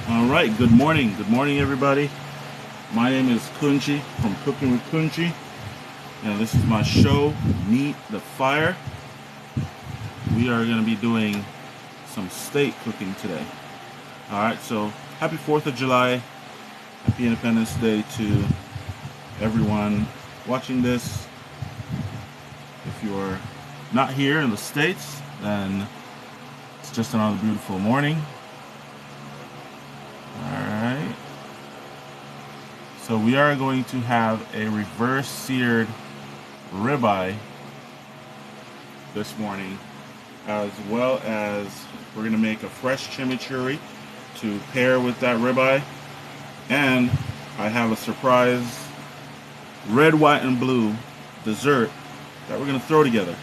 All right, good morning. Good morning, everybody. My name is Kunchi from Cooking with Kunchi, and this is my show, Meet the Fire. We are going to be doing some steak cooking today. All right, so happy 4th of July. Happy Independence Day to everyone watching this. If you're not here in the States, then it's just another beautiful morning. All right. So we are going to have a reverse seared ribeye this morning, as well as we're going to make a fresh chimichurri to pair with that ribeye. And I have a surprise red, white, and blue dessert that we're going to throw together.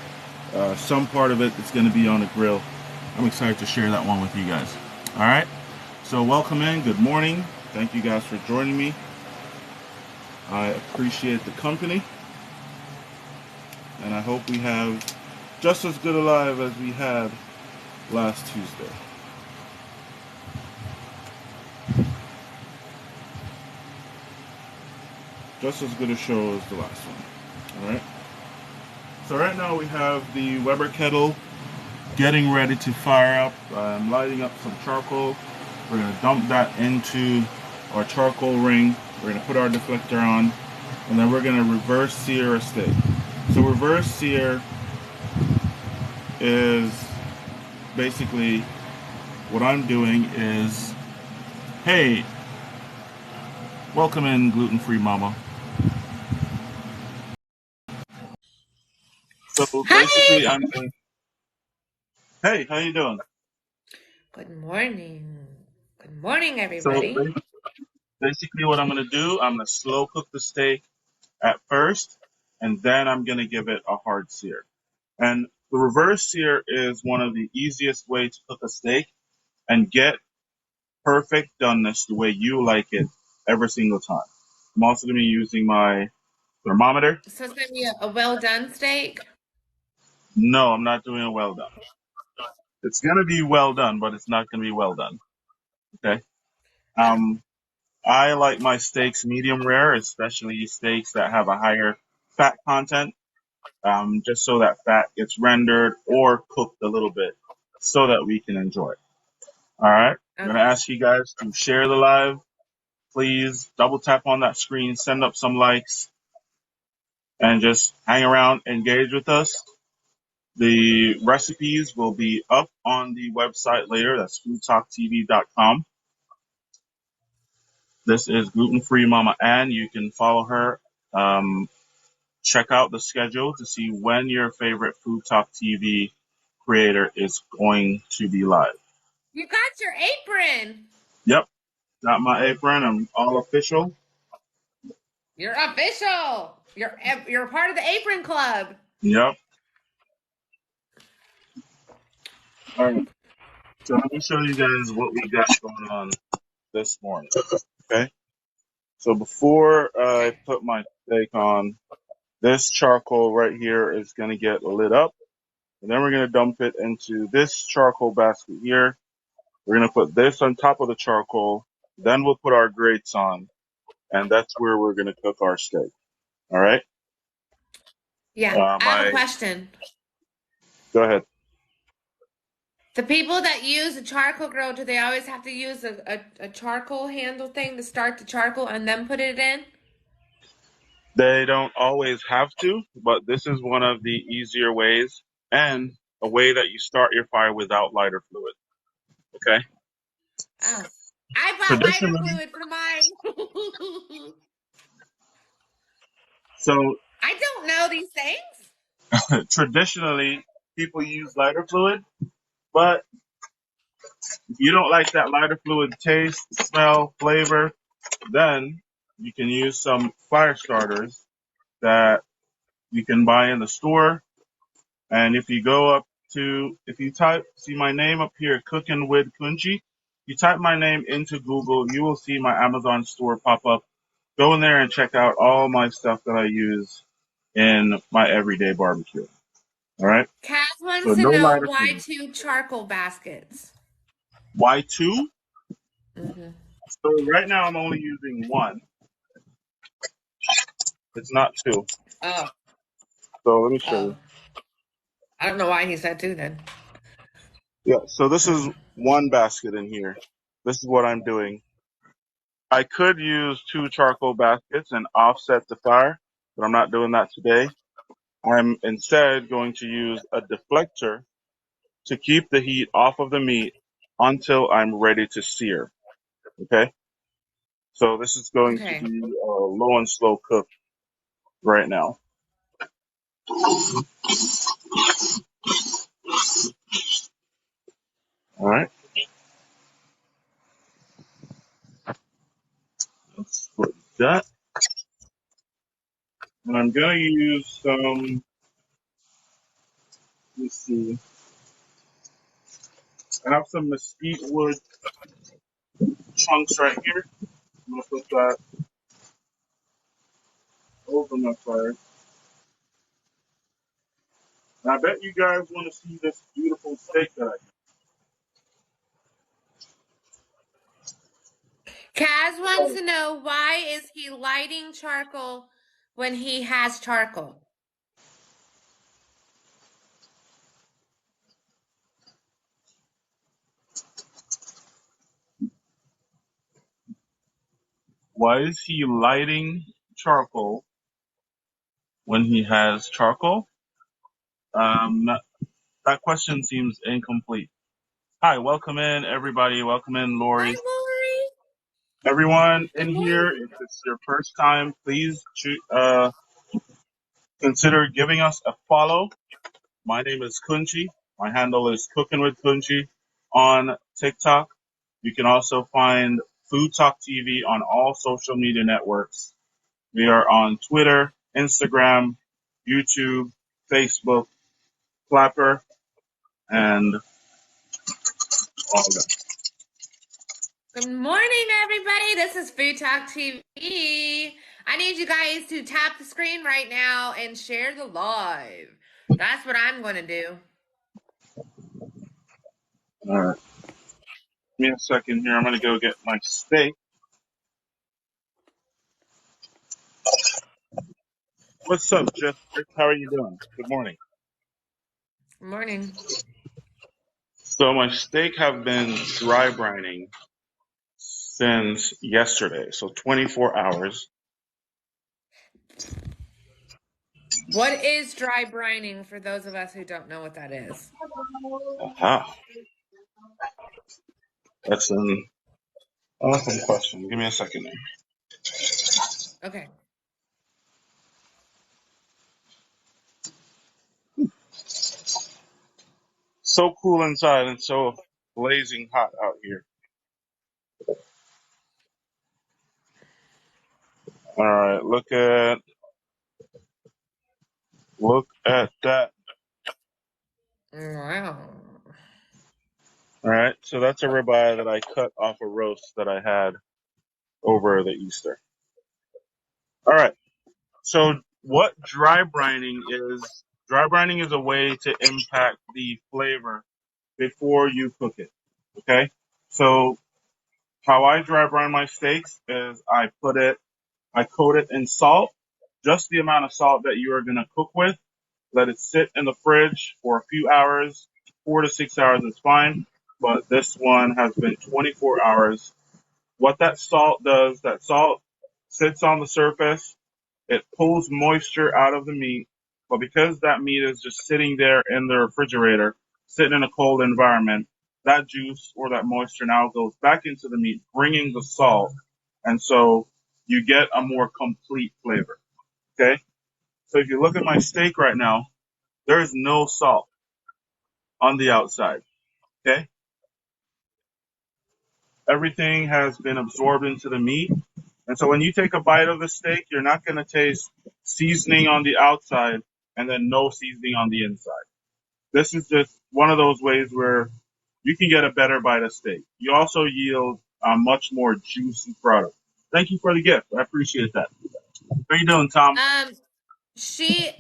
Some part of it is going to be on the grill. I'm excited to share that one with you guys. All right. So welcome in. Good morning. Thank you guys for joining me. I appreciate the company. And I hope we have just as good a live as we had last Tuesday. Just as good a show as the last one. Alright? So right now we have the Weber kettle getting ready to fire up. I'm lighting up some charcoal. We're going to dump that into our charcoal ring. We're going to put our deflector on. And then we're going to reverse sear a steak. So reverse sear is basically what I'm doing is, hey, welcome in, gluten-free mama. So Hi. basically, hey, how you doing? Good morning. Good morning, So everybody. basically, what I'm gonna do, I'm gonna slow cook the steak at first, and then I'm gonna give it a hard sear. And the reverse sear is one of the easiest way to cook a steak and get perfect doneness the way you like it every single time. I'm also gonna be using my thermometer. So it's going to be a well done steak. No, I'm not doing it well done. It's gonna be well done, but it's not gonna be well done. Okay. Oh, Um, I like my steaks medium rare, especially steaks that have a higher fat content, just so that fat gets rendered or cooked a little bit so that we can enjoy it. All right. I'm going to okay. ask you guys to share the live. Please double tap on that screen, send up some likes, and just hang around, engage with us. The recipes will be up on the website later. That's foodtalktv.com. This is Gluten Free Mama Ann. You can follow her. Check out the schedule to see when your favorite Food Talk TV creator is going to be live. You got your apron. Yep, got my apron. I'm all official. You're official. You're a part of the apron club. Yep. All right. So let me show you guys what we got going on this morning. Okay. So before I Okay. put my steak on, this charcoal right here is going to get lit up. And then we're going to dump it into this charcoal basket here. We're going to put this on top of the charcoal. Then we'll put our grates on. And that's where we're going to cook our steak. All right. Yeah. I have a My question. Go ahead. The people that use a charcoal grill, do they always have to use a charcoal handle thing to start the charcoal and then put it in? They don't always have to, but this is one of the easier ways and a way that you start your fire without lighter fluid. Okay. Oh. I bought lighter Traditionally, fluid for mine. so I don't know these things. traditionally people use lighter fluid, but if you don't like that lighter fluid taste, smell, flavor, then you can use some fire starters that you can buy in the store. And if you go up if you see my name up here, Cooking with Kunchi, you type my name into Google, you will see my Amazon store pop up. Go in there and check out all my stuff that I use in my everyday barbecue. All right. Cass So wants to no know lighter why fluid. two charcoal baskets. Why two? Mm-hmm. So right now I'm only using one. It's not two. Oh, So let me show oh. you. I don't know why he said two then. Yeah, so this is Mm. one basket in here. This is what I'm doing. I could use two charcoal baskets and offset the fire, but I'm not doing that today. I'm instead going to use a deflector to keep the heat off of the meat until I'm ready to sear. Okay? So this is going to Okay. be low and slow cook right now. All right. Let's put that. And I'm going to use some, let me see, I have some mesquite wood chunks right here. I'm going to put that over my fire. And I bet you guys want to see this beautiful steak that I Kaz wants got. to know why is he lighting charcoal when he has charcoal? Why is he lighting charcoal when he has charcoal? That, that question seems incomplete. Hi, welcome in, everybody. Welcome in, Hi, Lori. Lori. Everyone Good in here, morning. if it's your first time, please consider giving us a follow. My name is Kunchi. My handle is Cooking with Kunchi on TikTok. You can also find Food Talk TV on all social media networks. We are on Twitter, Instagram, YouTube, Facebook, Clapper, and all of that. Good morning, everybody. This is Food Talk TV. I need you guys to tap the screen right now and share the live. That's what I'm going to do. All right. Give me a second here. I'm going to go get my steak. What's up, Jeff? How are you doing? Good morning. Good morning. So my steak have been dry brining since yesterday, so 24 hours. What is dry brining for those of us who don't know what that is? Aha, that's an awesome question. Give me a second there. Okay. So cool inside and so blazing hot out here. All right, look at that. Wow. All right, so that's a ribeye that I cut off a roast that I had over the Easter. All right, so what dry brining is a way to impact the flavor before you cook it. Okay, so how I dry brine my steaks is I coat it in salt, just the amount of salt that you are going to cook with. Let it sit in the fridge for a few hours, 4 to 6 hours is fine. But this one has been 24 hours. What that salt does, that salt sits on the surface, it pulls moisture out of the meat. But because that meat is just sitting there in the refrigerator, sitting in a cold environment, that juice or that moisture now goes back into the meat, bringing the salt. And so you get a more complete flavor. Okay. So if you look at my steak right now, there is no salt on the outside. Okay. Everything has been absorbed into the meat. And so when you take a bite of the steak, you're not going to taste seasoning on the outside and then no seasoning on the inside. This is just one of those ways where you can get a better bite of steak. You also yield a much more juicy product. Thank you for the gift. I appreciate that. How you doing, Tom? Um,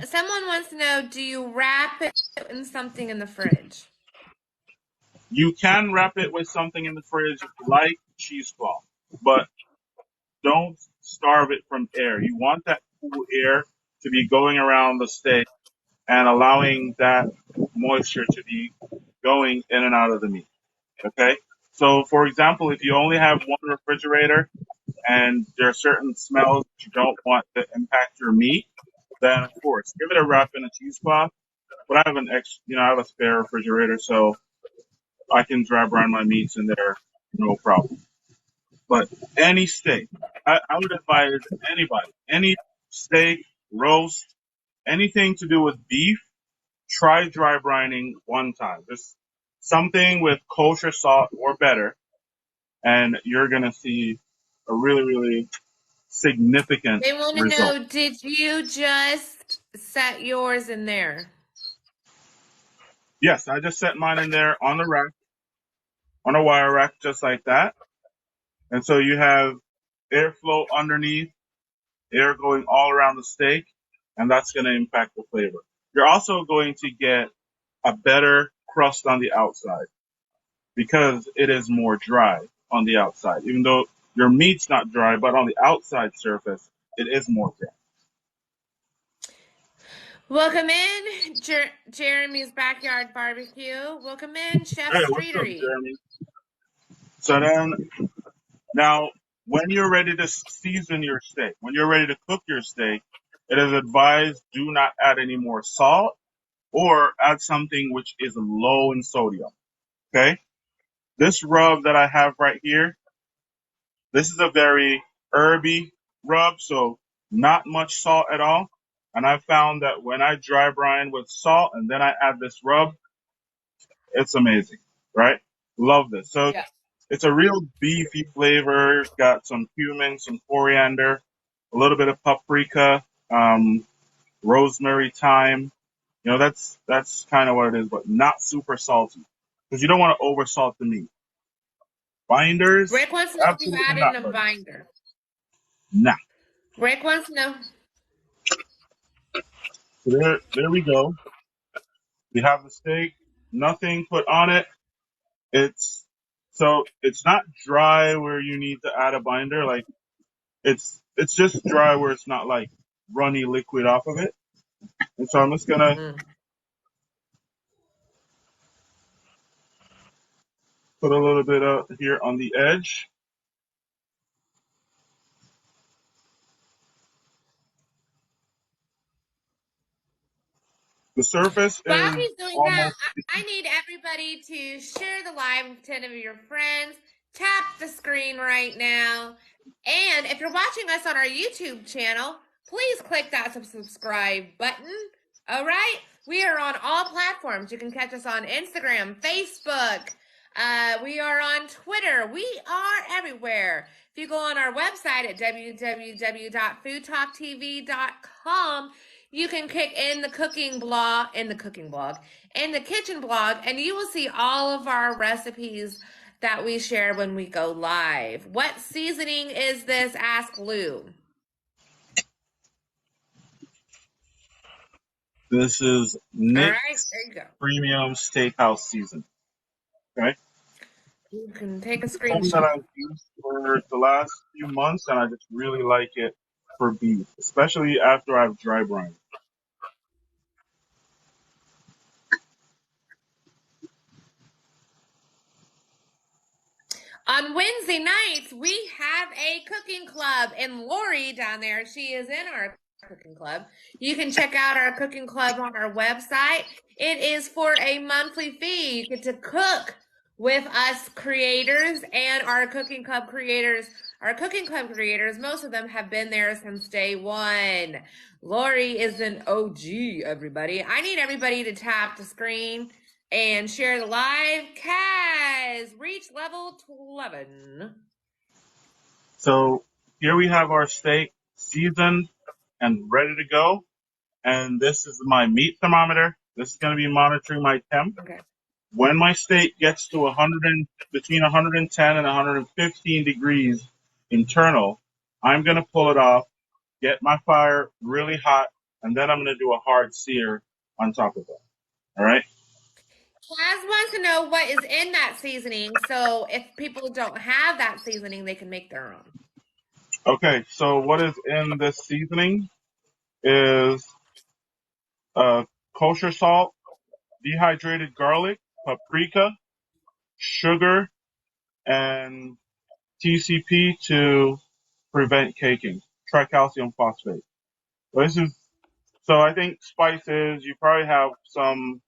someone wants to know, do you wrap it in something in the fridge? You can wrap it with something in the fridge like cheesecloth, but don't starve it from air. You want that cool air to be going around the steak and allowing that moisture to be going in and out of the meat. Okay? So, for example, if you only have one refrigerator and there are certain smells that you don't want to impact your meat, then of course, give it a wrap in a cheesecloth. But I have I have a spare refrigerator, so I can dry brine my meats in there, no problem. But any steak, I would advise anybody, any steak, roast, anything to do with beef, try dry brining one time. Just something with kosher salt or better, and you're gonna see a really, really significant They want to result. know, did you just set yours in there? Yes, I just set mine in there on the rack, on a wire rack, just like that. And so you have airflow underneath, air going all around the steak, and that's going to impact the flavor. You're also going to get a better crust on the outside because it is more dry on the outside. Even though your meat's not dry, but on the outside surface, it is more dry. Welcome in, Jeremy's Backyard Barbecue. Welcome in, Chef Hey, what's up, Streetery. Jeremy? So then, now, when you're ready to season your steak, when you're ready to cook your steak, it is advised do not add any more salt or add something which is low in sodium. Okay? This rub that I have right here, this is a very herby rub, so not much salt at all. And I found that when I dry brine with salt and then I add this rub, it's amazing, right? Love this. So Yeah. it's a real beefy flavor. Got some cumin, some coriander, a little bit of paprika, rosemary, thyme. That's kind of what it is, but not super salty because you don't want to oversalt the meat. Binders, Rick wants to know if you absolutely added not, in a buddy. binder. Nah. Rick wants to know. So there we go. We have the steak, nothing put on it. It's not dry where you need to add a binder. Like it's just dry where it's not like runny liquid off of it. And so I'm just gonna put a little bit of here on the edge. The surface While is he's doing that, almost I need everybody to share the live with 10 of your friends. Tap the screen right now. And if you're watching us on our YouTube channel, please click that subscribe button. All right? We are on all platforms. You can catch us on Instagram, Facebook. We are on Twitter. We are everywhere. If you go on our website at www.foodtalktv.com, you can click in the kitchen blog, and you will see all of our recipes that we share when we go live. What seasoning is this? Ask Lou. this is All Nick's right, there you go. premium steakhouse season. Okay. You can take a One that screenshot. I've used for the last few months and I just really like it for beef, especially after I've dry brined. On Wednesday nights, we have a cooking club, and Lori down there, she is in our cooking club. You can check out our cooking club on our website. It is for a monthly fee. You get to cook with us creators and our cooking club creators. Our cooking club creators, most of them have been there since day one. Lori is an OG, everybody. I need everybody to tap the screen and share the live. Kaz, reach level 11. So here we have our steak seasoned and ready to go. And this is my meat thermometer. This is going to be monitoring my temp. Okay. When my steak gets to between 110 and 115 degrees internal, I'm going to pull it off, get my fire really hot, and then I'm going to do a hard sear on top of it. All right. Kaz wants to know what is in that seasoning, so if people don't have that seasoning, they can make their own. Okay, so what is in this seasoning is kosher salt, dehydrated garlic, paprika, sugar, and TCP to prevent caking, tricalcium phosphate. So I think spices, you probably have some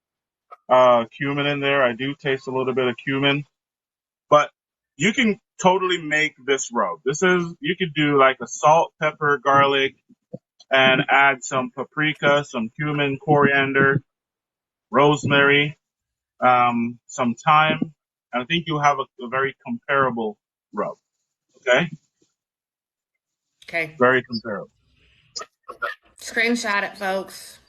cumin in there. I do taste a little bit of cumin, but you can totally make this rub. You could do like a salt, pepper, garlic, and add some paprika, some cumin, coriander, rosemary, some thyme, and I think you'll have a very comparable rub. Okay? Okay. Very comparable. Screenshot it, folks.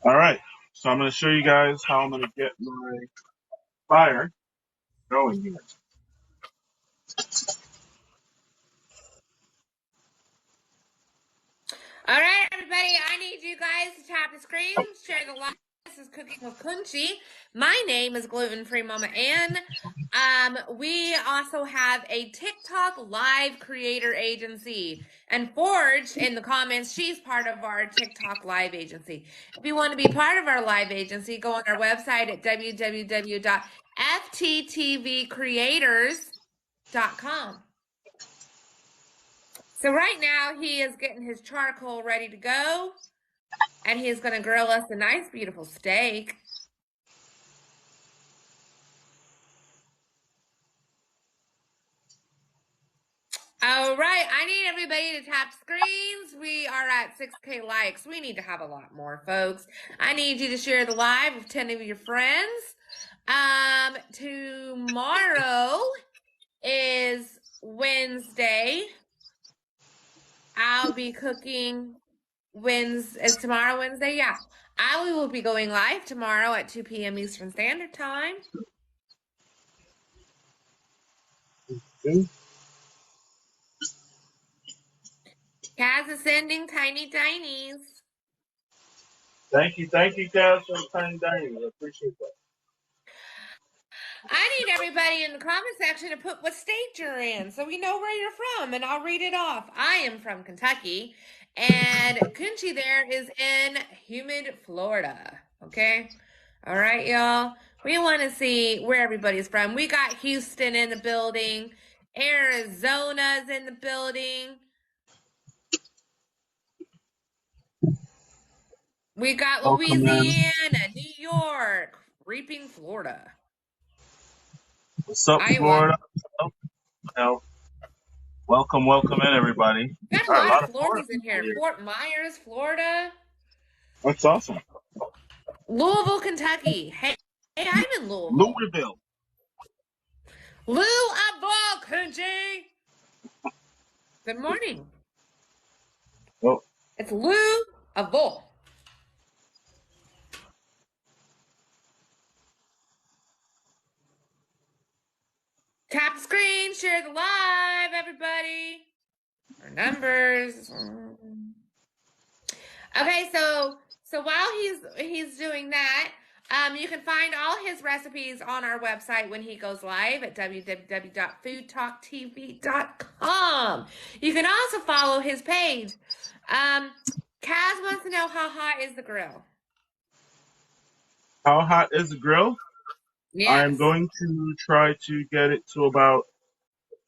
All right. So I'm going to show you guys how I'm going to get my fire going here. All right, everybody, I need you guys to tap the screen, share the live. This is Cooking with Kunchi. My name is Gluten Free Mama Ann. We also have a TikTok live creator agency. And Forge, in the comments, she's part of our TikTok live agency. If you want to be part of our live agency, go on our website at www.fttvcreators.com. So right now he is getting his charcoal ready to go, and he is going to grill us a nice, beautiful steak. All right, I need everybody to tap screens. We are at 6K likes. We need to have a lot more, folks. I need you to share the live with 10 of your friends. Tomorrow is Wednesday. I'll be cooking Is tomorrow Wednesday? Yeah. I will be going live tomorrow at 2 p.m. Eastern Standard Time. Kaz is sending tiny tinies. Thank you, Kaz, for the tiny dining. I appreciate that. I need everybody in the comment section to put what state you're in so we know where you're from, and I'll read it off. I am from Kentucky, and Kunchi there is in humid Florida. Okay? All right, y'all. We want to see where everybody's from. We got Houston in the building, Arizona's in the building. We got Louisiana, New York, Reaping, Florida. What's up, Florida? Welcome in, everybody. Got a lot of Floridas in here. Fort Myers, Florida. That's awesome. Louisville, Kentucky. Hey, I'm in Louisville. Louisville, Kentucky. Good morning. Oh. It's Louisville. Tap the screen, share the live, everybody. Our numbers. Okay, so while he's doing that, you can find all his recipes on our website when he goes live at www.foodtalktv.com. You can also follow his page. Kaz wants to know, how hot is the grill? How hot is the grill? Yes. I'm going to try to get it to about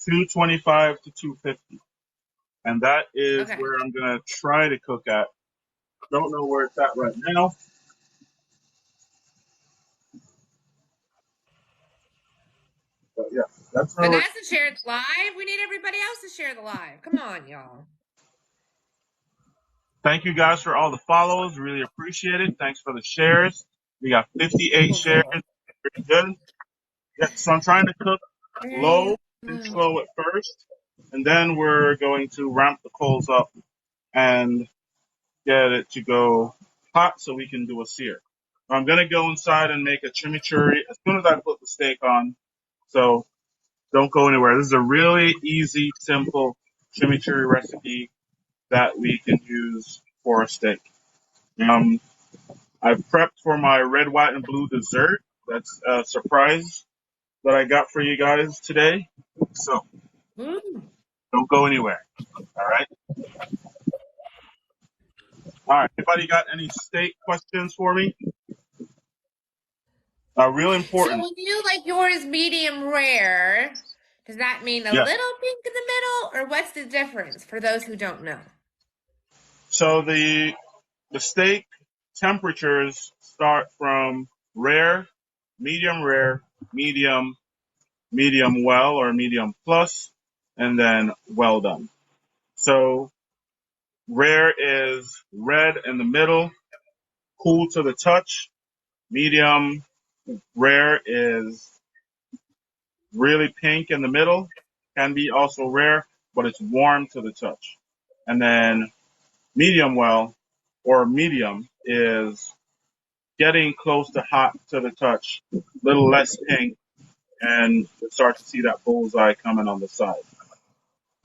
225 to 250. And that is where I'm going to try to cook at. Don't know where it's at right now. But yeah, that's Vanessa shared the live. We need everybody else to share the live. Come on, y'all. Thank you guys for all the follows. Really appreciate it. Thanks for the shares. We got 58 shares. Pretty good. Yeah, so I'm trying to cook low and slow at first, and then we're going to ramp the coals up and get it to go hot so we can do a sear. I'm going to go inside and make a chimichurri as soon as I put the steak on, so don't go anywhere. This is a really easy, simple chimichurri recipe that we can use for a steak. I've prepped for my red, white, and blue dessert. That's a surprise that I got for you guys today. So Ooh. don't go anywhere. All right. All right. Anybody got any steak questions for me? Real So important. when you like yours medium rare, does that mean a Yeah. little pink in the middle, or what's the difference for those who don't know? So the steak temperatures start from rare, medium, medium well or medium plus, and then well done. So rare is red in the middle, cool to the touch. Medium rare is really pink in the middle, can be also rare, but it's warm to the touch. And then medium well or medium is getting close to hot to the touch, a little less pink, and you start to see that bullseye coming on the side.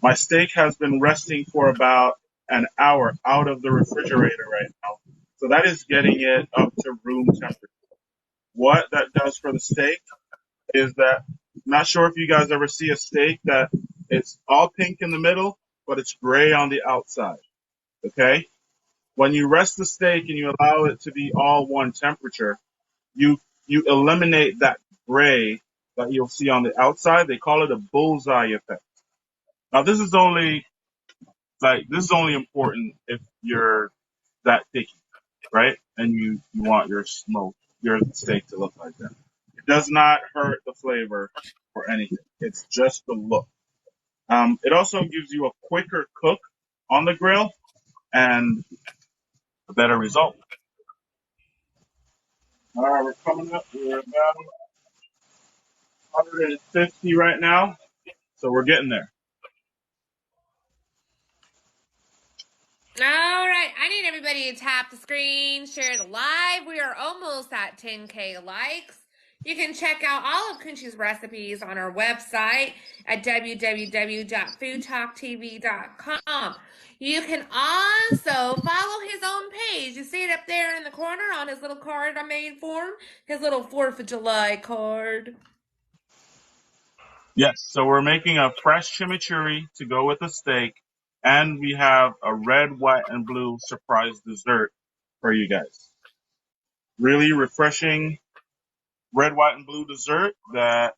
My steak has been resting for about an hour out of the refrigerator right now. So that is getting it up to room temperature. What that does for the steak is that, not sure if you guys ever see a steak that it's all pink in the middle, but it's gray on the outside. Okay? When you rest the steak and you allow it to be all one temperature, you you eliminate that gray that you'll see on the outside. They call it a bullseye effect. Now this is only important if you're that picky, right? And you want your steak to look like that. It does not hurt the flavor or anything. It's just the look. It also gives you a quicker cook on the grill and a better result. All right, we're coming up. We're about 150 right now, so we're getting there. All right, I need everybody to tap the screen, share the live. We are almost at 10K likes. You can check out all of Kunchi's recipes on our website at www.foodtalktv.com. You can also follow his own page. You see it up there in the corner on his little card I made for him, his little 4th of July card. Yes, so we're making a fresh chimichurri to go with the steak, and we have a red, white, and blue surprise dessert for you guys. Really refreshing red, white, and blue dessert that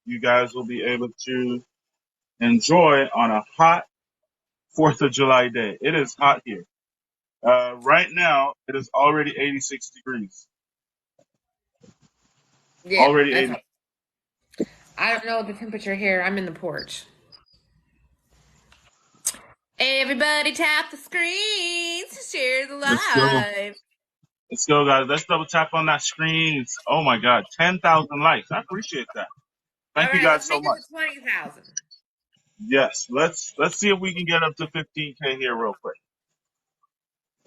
you guys will be able to enjoy on a hot 4th of July day. It is hot here. Right now, it is already 86 degrees. Yeah, Already that's 80. hot. I don't know the temperature here. I'm in the porch. Everybody tap the screen to share the Let's go. live. Let's go, guys. Let's double tap on that screen. Oh my God, 10,000 likes. I appreciate that. All Thank you right, guys let's so make it much. to 20,000. Yes, let's see if we can get up to 15K here real quick.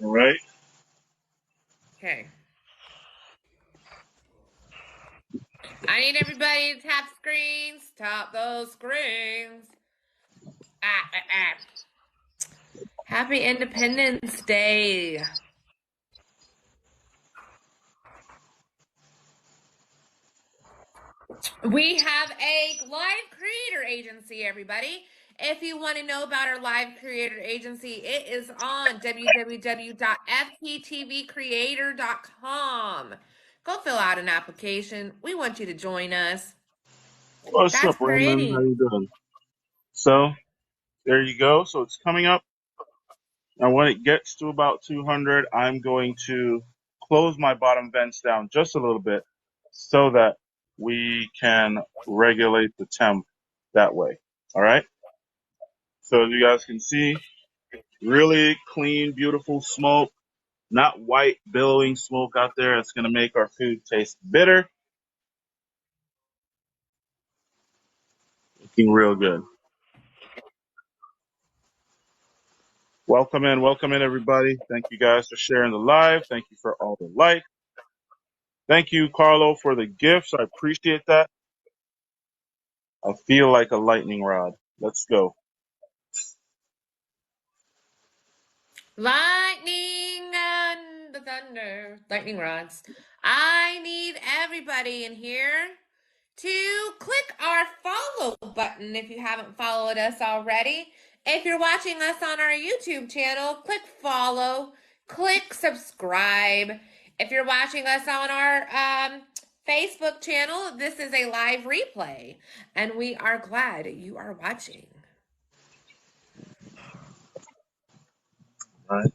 All right. Okay. I need everybody to tap screens. Tap those screens. Ah. Happy Independence Day. We have a live creator agency, everybody. If you want to know about our live creator agency, it is on www.fttvcreator.com. Go fill out an application. We want you to join us. What's That's up, Raymond? How pretty. you doing? So there you go. So it's coming up. Now when it gets to about 200, I'm going to close my bottom vents down just a little bit so that we can regulate the temp that way. All right. So as you guys can see, really clean, beautiful smoke, not white billowing smoke out there. It's going to make our food taste bitter. Looking real good. Welcome in, everybody. Thank you guys for sharing the live. Thank you for all the likes. Thank you, Carlo, for the gifts. I appreciate that. I feel like a lightning rod. Let's go. Lightning and the lightning rods. I need everybody in here to click our follow button if you haven't followed us already. If you're watching us on our YouTube channel, click follow, click subscribe. If you're watching us on our Facebook channel, this is a live replay, and we are glad you are watching. Right.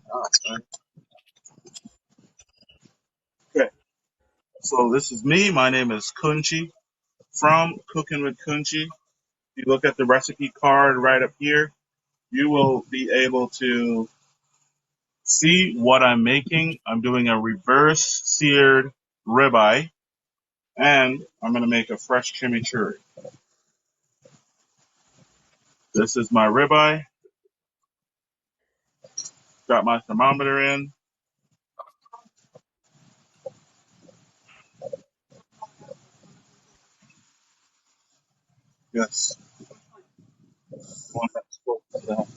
Okay. So this is me. My name is Kunchi from Cooking with Kunchi. If you look at the recipe card right up here, you will be able to see what I'm making. I'm doing a reverse seared ribeye, and I'm going to make a fresh chimichurri. This is my ribeye. Got my thermometer in. Yes. One that's full of that.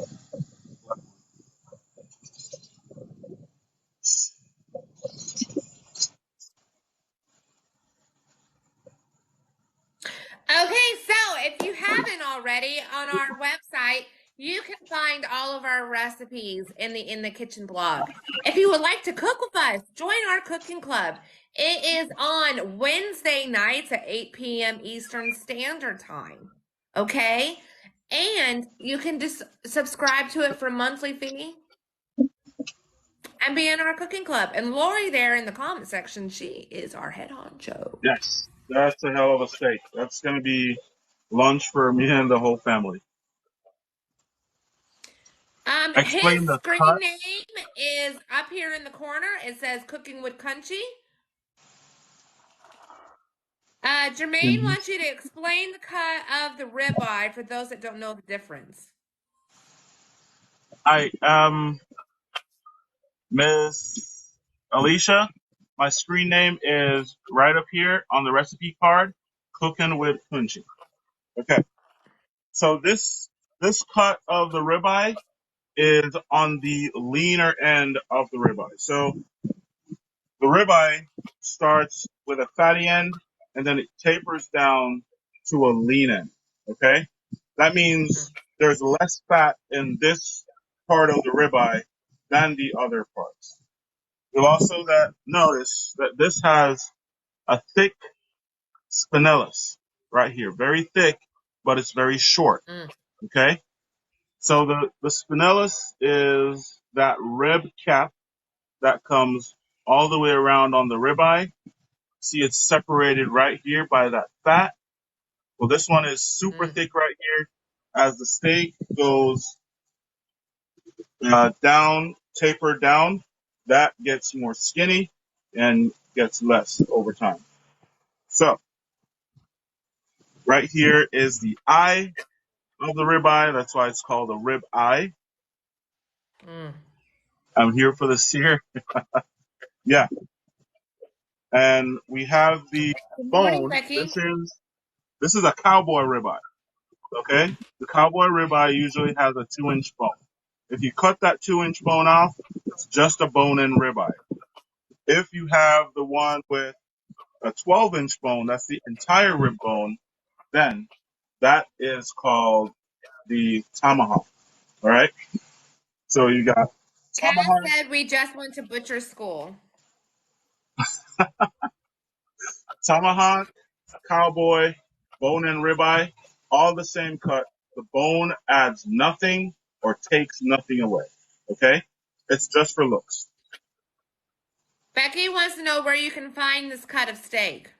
Okay, so if you haven't already, on our website, you can find all of our recipes in the kitchen blog. If you would like to cook with us, join our cooking club. It is on Wednesday nights at 8 p.m. Eastern Standard Time. Okay? And you can just subscribe to it for a monthly fee and be in our cooking club. And Lori there in the comment section, she is our head honcho. Yes. That's a hell of a steak. That's going to be lunch for me and the whole family. His Explain the screen cut. name is up here in the corner. It says Cooking with Kunchi. Jermaine Mhm. wants you to explain the cut of the ribeye for those that don't know the difference. I Miss Alicia, my screen name is right up here on the recipe card, Cooking with Kunchi. Okay. So this cut of the ribeye is on the leaner end of the ribeye. So the ribeye starts with a fatty end and then it tapers down to a lean end. Okay? That means there's less fat in this part of the ribeye than the other parts. You'll also notice that this has a thick spinalis right here. Very thick, but it's very short. Mm. Okay? So the spinalis is that rib cap that comes all the way around on the ribeye. See, it's separated right here by that fat. Well, this one is super Mm. thick right here. As the steak goes down, tapered down, that gets more skinny and gets less over time. So, right here is the eye of the ribeye. That's why it's called a rib eye. Mm. I'm here for the sear. Yeah. And we have the Good morning, bone. Becky. This is a cowboy ribeye. Okay? The cowboy ribeye usually has a 2-inch bone. If you cut that 2-inch bone off, it's just a bone-in ribeye. If you have the one with a 12-inch bone, that's the entire rib bone, then that is called the tomahawk. All right? So you got Cass tomahawk, said we just went to butcher school. tomahawk, cowboy, bone-in ribeye, all the same cut. The bone adds nothing or takes nothing away. Okay? It's just for looks. Becky wants to know where you can find this cut of steak.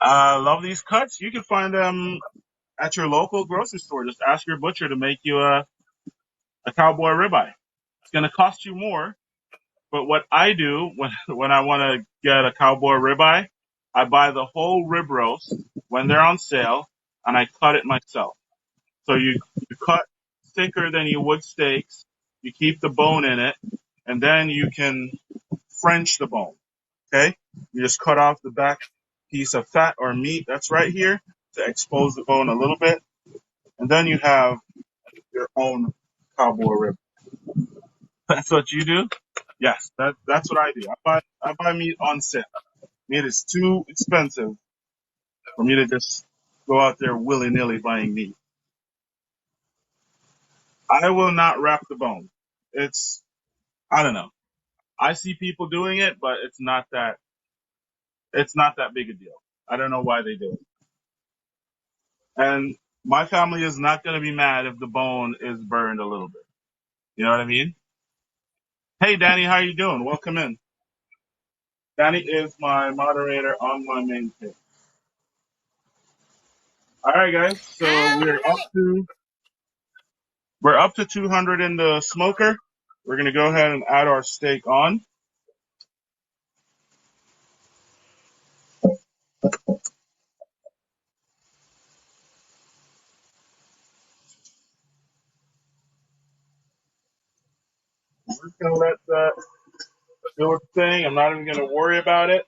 Love these cuts. You can find them at your local grocery store. Just ask your butcher to make you a cowboy ribeye. It's going to cost you more, but what I do when I want to get a cowboy ribeye, I buy the whole rib roast when they're on sale, and I cut it myself. So you cut thicker than you would steaks. You keep the bone in it, and then you can French the bone. Okay? You just cut off the back piece of fat or meat that's right here to expose the bone a little bit, and then you have your own cowboy rib. That's what you do? Yes, that's what I do. I buy meat on sale. Meat is too expensive for me to just go out there willy nilly buying meat. I will not wrap the bone. It's I don't know. I see people doing it, but it's not that big a deal. I don't know why they do it. And my family is not going to be mad if the bone is burned a little bit. You know what I mean? Hey, Danny, how you doing? Welcome in. Danny is my moderator on my main page. All right, guys. So All right. we're up to 200 in the smoker. We're gonna go ahead and add our steak on. We're just gonna let that do its thing. I'm not even gonna worry about it.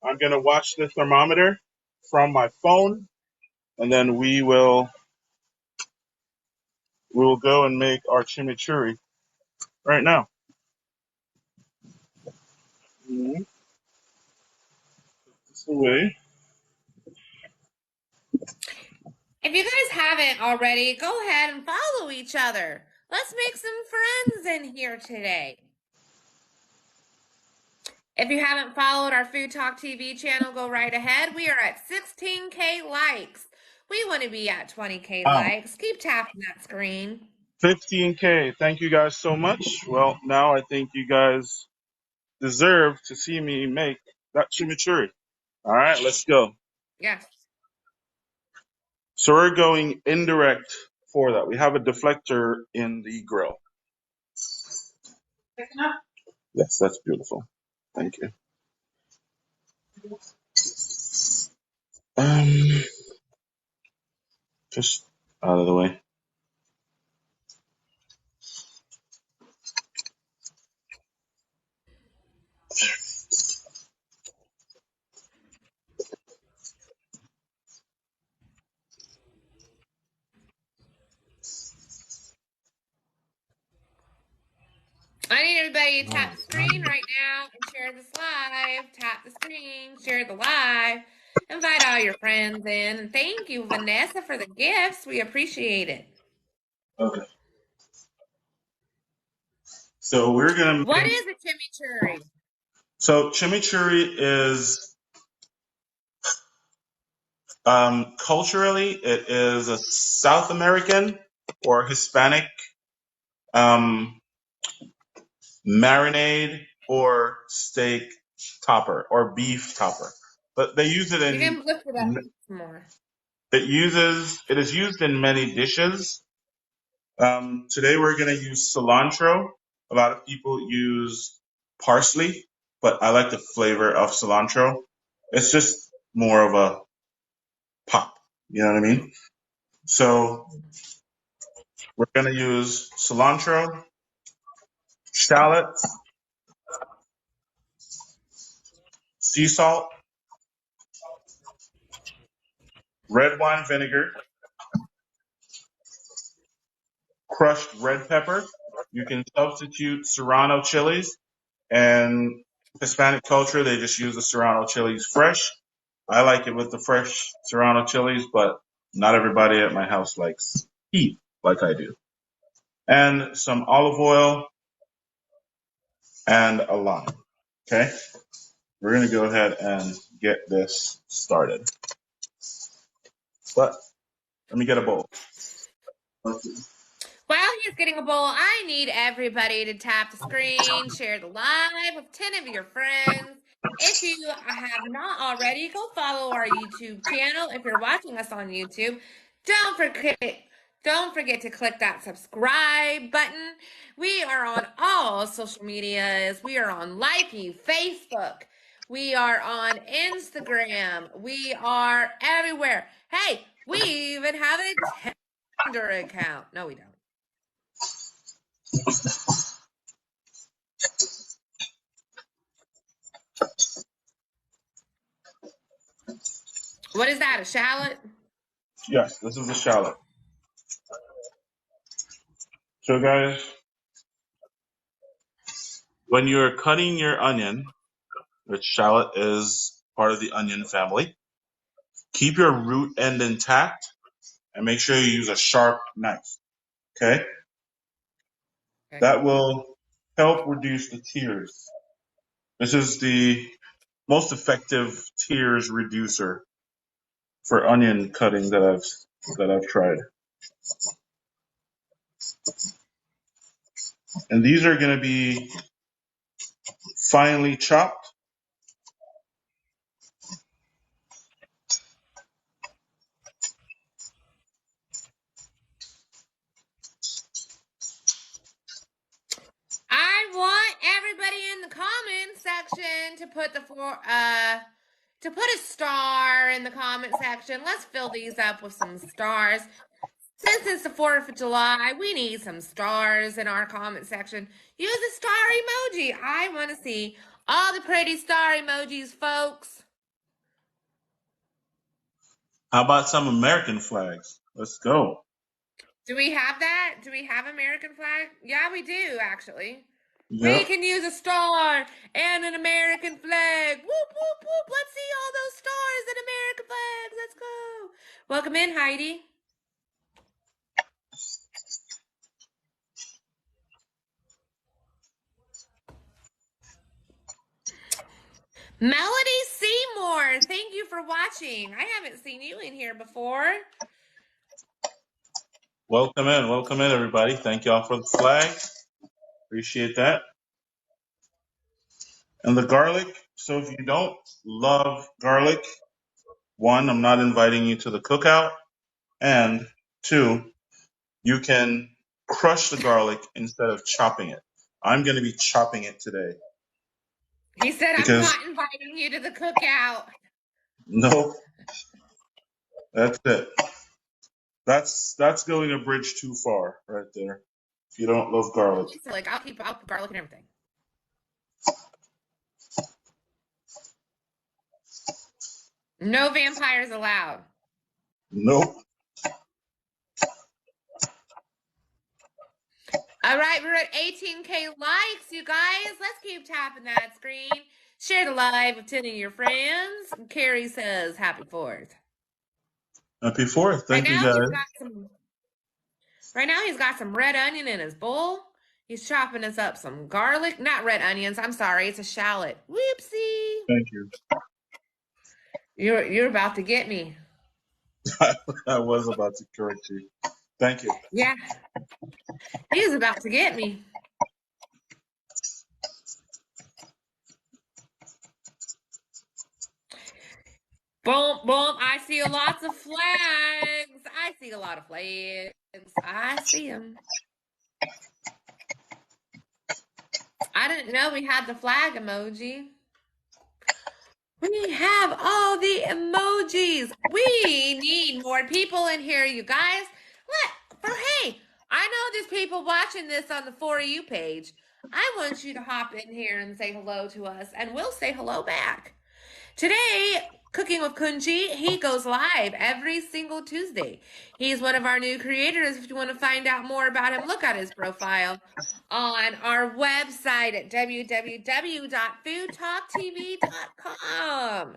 I'm gonna watch the thermometer from my phone, and then we will go and make our chimichurri right now. Mhm. This away. If you guys haven't already, go ahead and follow each other. Let's make some friends in here today. If you haven't followed our Food Talk TV channel, go right ahead. We are at 16K likes. We want to be at 20K Wow. likes. Keep tapping that screen. 15K. Thank you guys so much. Well, now I think you guys deserve to see me make that chimichurri. All right, let's go. Yes. So we're going indirect for that. We have a deflector in the grill. Yes, that's beautiful. Thank you. Um, just out of the way. I need everybody to tap the screen right now and share this live. Tap the screen, share the live. Invite all your friends in. And thank you, Vanessa, for the gifts. We appreciate it. Okay. So we're gonna What make. is a chimichurri? So chimichurri is culturally it is a South American or Hispanic um, marinade or steak topper or beef topper, but they use it You in. can lift it up some more. It is used in many dishes. Today we're going to use cilantro. A lot of people use parsley, but I like the flavor of cilantro. It's just more of a pop. You know what I mean? So we're going to use cilantro, shallots, sea salt, red wine vinegar, crushed red pepper. You can substitute serrano chilies, and Hispanic culture, they just use the serrano chilies fresh. I like it with the fresh serrano chilies, but not everybody at my house likes heat like I do. And some olive oil and a lime. Okay? We're going to go ahead and get this started. But let me get a bowl. While he's getting a bowl, I need everybody to tap the screen, share the live with 10 of your friends. If you have not already, go follow our YouTube channel. If you're watching us on YouTube, don't forget don't forget to click that subscribe button. We are on all social medias. We are on Likey, Facebook. We are on Instagram. We are everywhere. Hey, we even have a Tinder account. No, we don't. What is that? A shallot? Yes, this is a shallot. So guys, when you're cutting your onion, which shallot is part of the onion family, keep your root end intact and make sure you use a sharp knife. Okay? That will help reduce the tears. This is the most effective tears reducer for onion cutting that I've tried. And these are going to be finely chopped. I want everybody in the comment section to put to put a star in the comment section. Let's fill these up with some stars. Since it's the 4th of July, we need some stars in our comment section. Use a star emoji. I want to see all the pretty star emojis, folks. How about some American flags? Let's go. Do we have that? Do we have American flag? Yeah, we do, actually. Yep. We can use a star and an American flag. Whoop, whoop, whoop. Let's see all those stars and American flags. Let's go. Welcome in, Heidi. Melody Seymour, thank you for watching. I haven't seen you in here before. Welcome in, everybody. Thank y'all for the flag. Appreciate that. And the garlic. So if you don't love garlic, 1, I'm not inviting you to the cookout. And 2, you can crush the garlic instead of chopping it. I'm going to be chopping it today. He said, I'm not inviting you to the cookout. Nope. That's it. That's going a bridge too far right there. If you don't love garlic. Like, I'll put garlic and everything. No vampires allowed. Nope. All right, we're at 18K likes, you guys. Let's keep tapping that screen. Share the live with 10 of your friends. Carrie says, Happy 4th. Happy 4th. Thank you, guys. Right now, he's got some red onion in his bowl. He's chopping us up some garlic. Not red onions. I'm sorry. It's a shallot. Whoopsie. Thank you. You're about to get me. I was about to correct you. Thank you. Yeah. He's about to get me. Boom, boom. I see lots of flags. I see a lot of flags. I see them. I didn't know we had the flag emoji. We have all the emojis. We need more people in here, you guys. Hey, I know there's people watching this on the For You page. I want you to hop in here and say hello to us, and we'll say hello back. Today, Cooking with Kunchi, he goes live every single Tuesday. He's one of our new creators. If you want to find out more about him, look at his profile on our website at www.foodtalktv.com.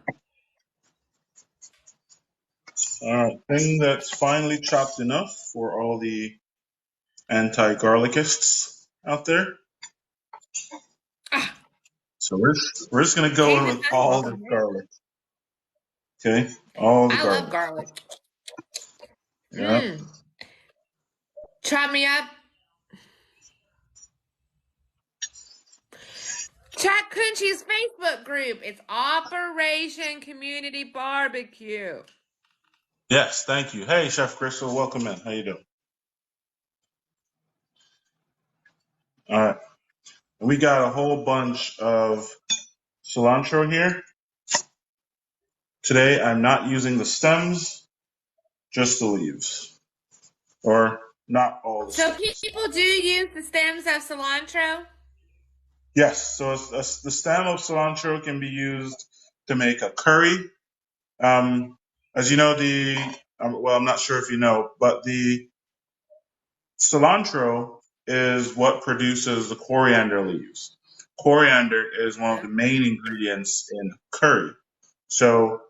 All right, thing that's finely chopped enough for all the anti-garlicists out there. So we're just gonna go in with all the garlic. Okay, all the garlic. I love garlic. Yeah. Chop me up. Check Kunchi's Facebook group. It's Operation Community Barbecue. Yes, thank you. Hey, Chef Crystal, welcome in. How you doing? All right. We got a whole bunch of cilantro here. Today, I'm not using the stems, just the leaves. Or not all the stems. So people do use the stems of cilantro? Yes. So the stem of cilantro can be used to make a curry. As you know, well, I'm not sure if you know, but the cilantro is what produces the coriander leaves. coriander is one of the main ingredients in curry. So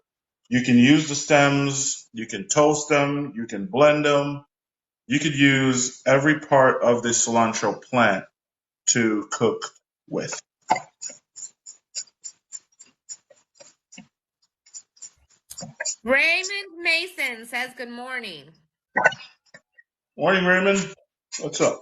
you can use the stems, you can toast them, you can blend them. You could use every part of the cilantro plant to cook with. Raymond Mason says good morning. Morning, Raymond. What's up?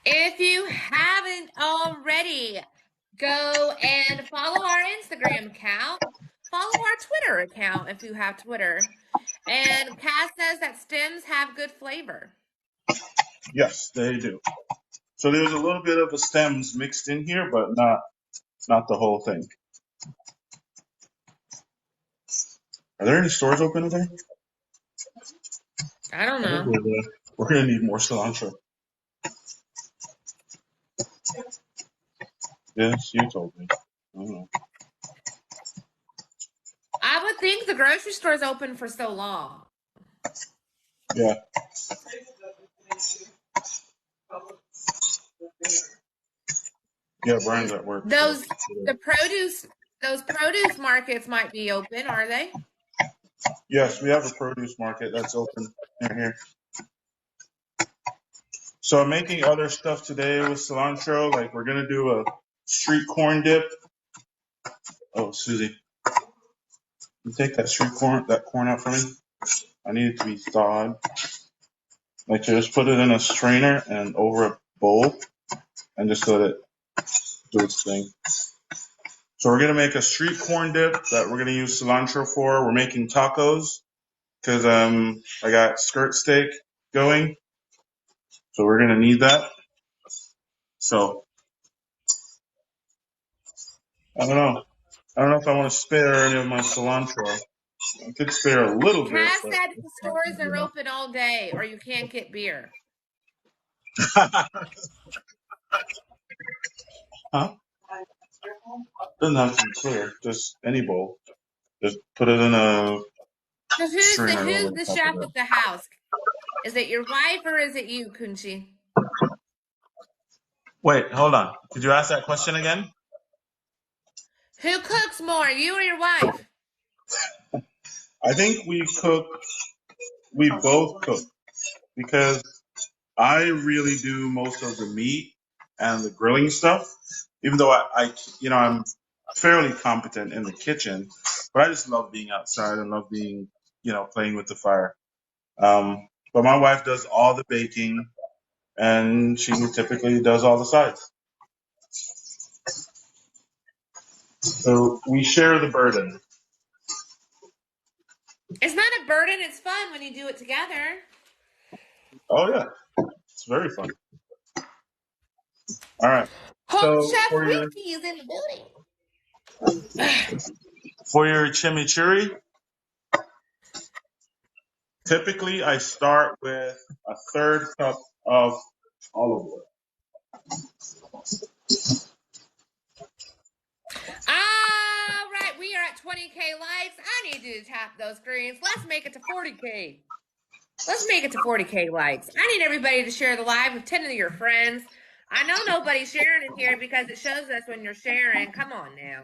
If you haven't already, go and follow our Instagram account. Follow our Twitter account if you have Twitter. And Cass says that stems have good flavor. Yes, they do. So there's a little bit of the stems mixed in here, but not the whole thing. Are there any stores open today? I don't know. We're gonna need more cilantro. Yes, you told me. I don't know. I would think the grocery store's open for so long. Yeah. Yeah, Brian's at work. Those produce markets might be open, are they? Yes, we have a produce market that's open here. So I'm making other stuff today with cilantro. Like we're gonna do a street corn dip. Oh, Susie, you take that corn out for me. I need it to be thawed. Like just put it in a strainer and over a bowl, and just let it do its thing. So we're gonna make a street corn dip that we're gonna use cilantro for. We're making tacos because I got skirt steak going, so we're gonna need that. So I don't know if I want to spare any of my cilantro. I could spare a little bit. Cass said the stores are open all day, or you can't get beer. Huh? Doesn't have to be clear. Just any bowl. Just put it in a. So who's the chef of the house? Is it your wife or is it you, Kunchi? Wait, hold on. Could you ask that question again? Who cooks more, you or your wife? I think we both cook because I really do most of the meat and the grilling stuff. Even though I'm fairly competent in the kitchen, but I just love being outside and love being, playing with the fire. But my wife does all the baking, and she typically does all the sides. So we share the burden. It's not a burden, it's fun when you do it together. Oh, yeah. It's very fun. All right. Home Chef Wiki is in the building. For your chimichurri, typically I start with a third cup of olive oil. All right, we are at 20K likes. I need you to tap those screens. Let's make it to 40K. Let's make it to 40K likes. I need everybody to share the live with 10 of your friends. I know nobody's sharing it here because it shows us when you're sharing. Come on now.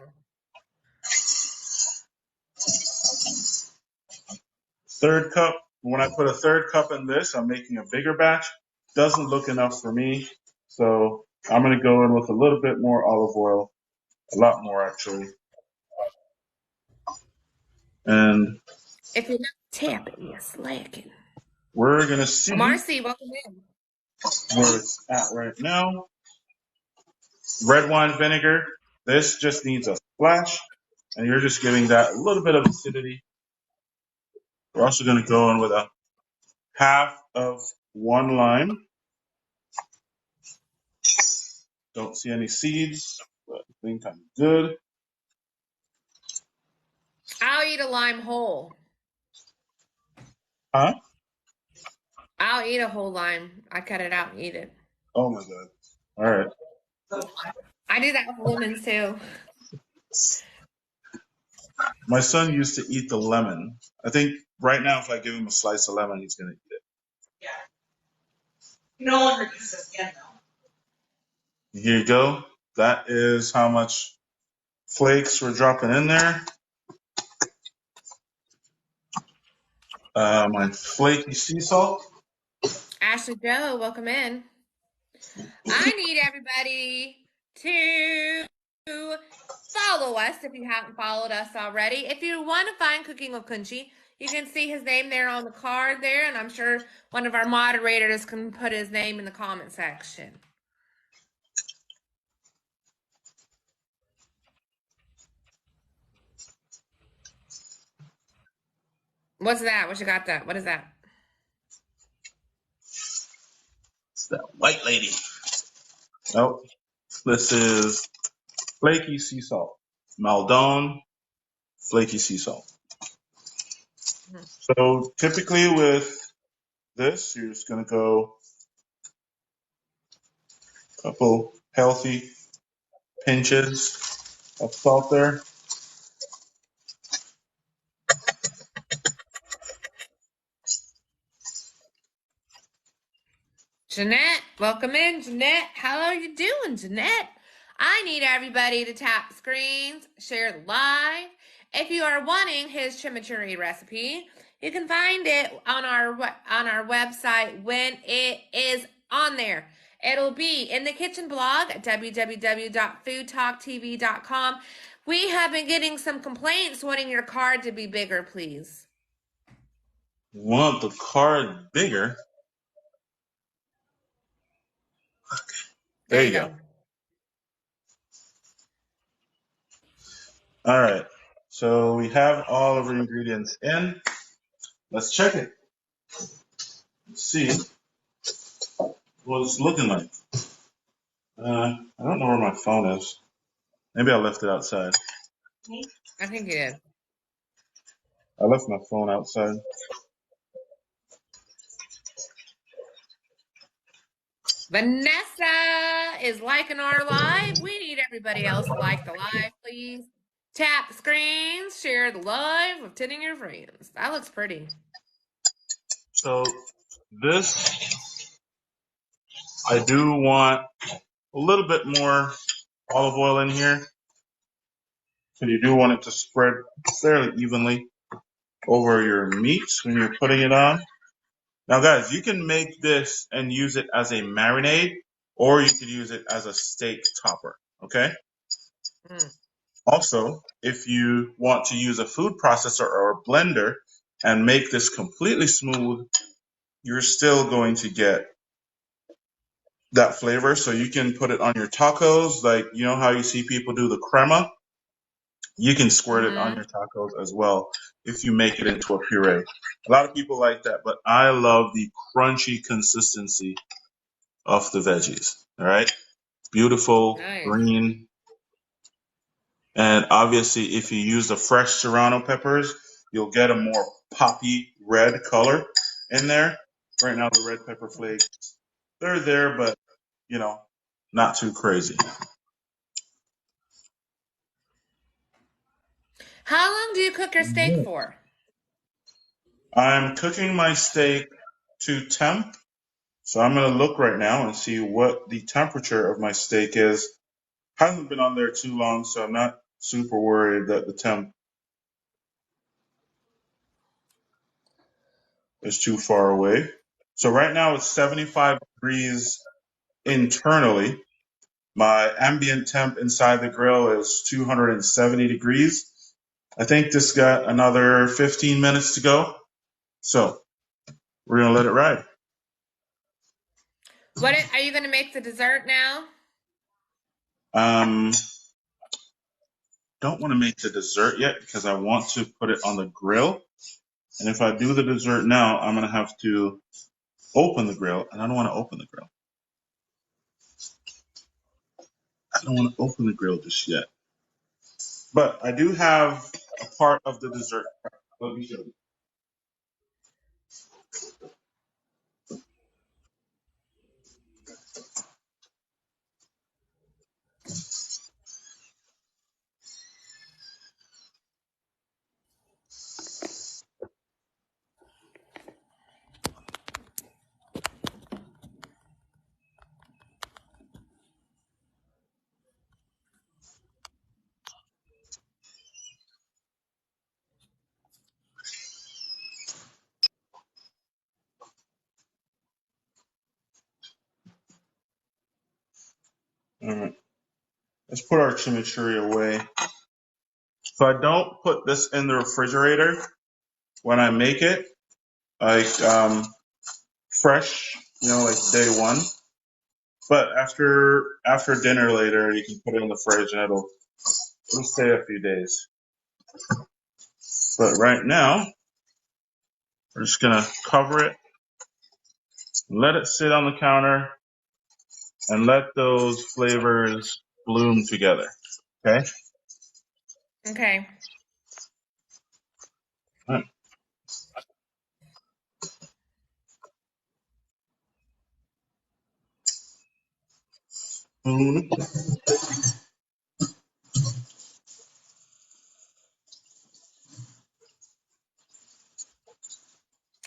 Third cup. When I put a third cup in this, I'm making a bigger batch. Doesn't look enough for me. So I'm going to go in with a little bit more olive oil. A lot more, actually. And if you're not tapping, you're slacking. We're going to see Marcy, welcome in. Where it's at right now. Red wine vinegar. This just needs a splash. And you're just giving that a little bit of acidity. We're also going to go in with a half of one lime. Don't see any seeds, but I think I'm good. I'll eat a lime whole. Huh? I'll eat a whole lime. I cut it out and eat it. Oh my God. All right. I do that with lemons too. My son used to eat the lemon. I think right now, if I give him a slice of lemon, he's gonna eat it. Yeah. You no longer use the skin though. Here you go. That is how much flakes we're dropping in there. My flaky sea salt. Ashley Joe, welcome in. I need everybody to follow us if you haven't followed us already. If you want to find Cooking with Kunchi, you can see his name there on the card there, and I'm sure one of our moderators can put his name in the comment section. What's that? What you got that? What is that? It's that white lady. Nope. This is flaky sea salt. Maldon flaky sea salt. So typically with this, you're just gonna go a couple healthy pinches of salt there. Jeanette, welcome in, Jeanette. How are you doing, Jeanette? I need everybody to tap the screens, share the live. If you are wanting his chimichurri recipe, you can find it on our website when it is on there. It'll be in the kitchen blog at www.foodtalktv.com. We have been getting some complaints wanting your card to be bigger, please. Want the card bigger? There you go. All right. So we have all of our ingredients in. Let's check it. Let's see what it's looking like. I don't know where my phone is. Maybe I left it outside. I think you did. I left my phone outside. Vanessa is liking our live. We need everybody else to like the live, please. Tap the screens, share the live with 10 of your friends. That looks pretty. So this, I do want a little bit more olive oil in here. So you do want it to spread fairly evenly over your meats when you're putting it on. Now guys, you can make this and use it as a marinade, or you could use it as a steak topper, okay? Also, if you want to use a food processor or a blender and make this completely smooth, you're still going to get that flavor. So you can put it on your tacos, like you know how you see people do the crema? You can squirt it on your tacos as well if you make it into a puree. A lot of people like that, but I love the crunchy consistency of the veggies. All right. Beautiful, Nice. green. And obviously, if you use the fresh serrano peppers, you'll get a more poppy red color in there. Right now, the red pepper flakes, they're there, but, you know, not too crazy. How long do you cook your steak for? I'm cooking my steak to temp. So I'm going to look right now and see what the temperature of my steak is. Hasn't been on there too long, so I'm not super worried that the temp is too far away. So right now it's 75 degrees internally. My ambient temp inside the grill is 270 degrees. I think this got another 15 minutes to go. So we're going to let it ride. Are you going to make the dessert now? Don't want to make the dessert yet because I want to put it on the grill. And if I do the dessert now, I'm going to have to open the grill, and I don't want to open the grill. I don't want to open the grill just yet. But I do have a part of the dessert. Let me show you. All right. Let's put our chimichurri away. So I don't put this in the refrigerator when I make it, like fresh, like day one. But after dinner later, you can put it in the fridge and it'll stay a few days. But right now, we're just gonna cover it, let it sit on the counter, and let those flavors bloom together. Okay. Okay. All right.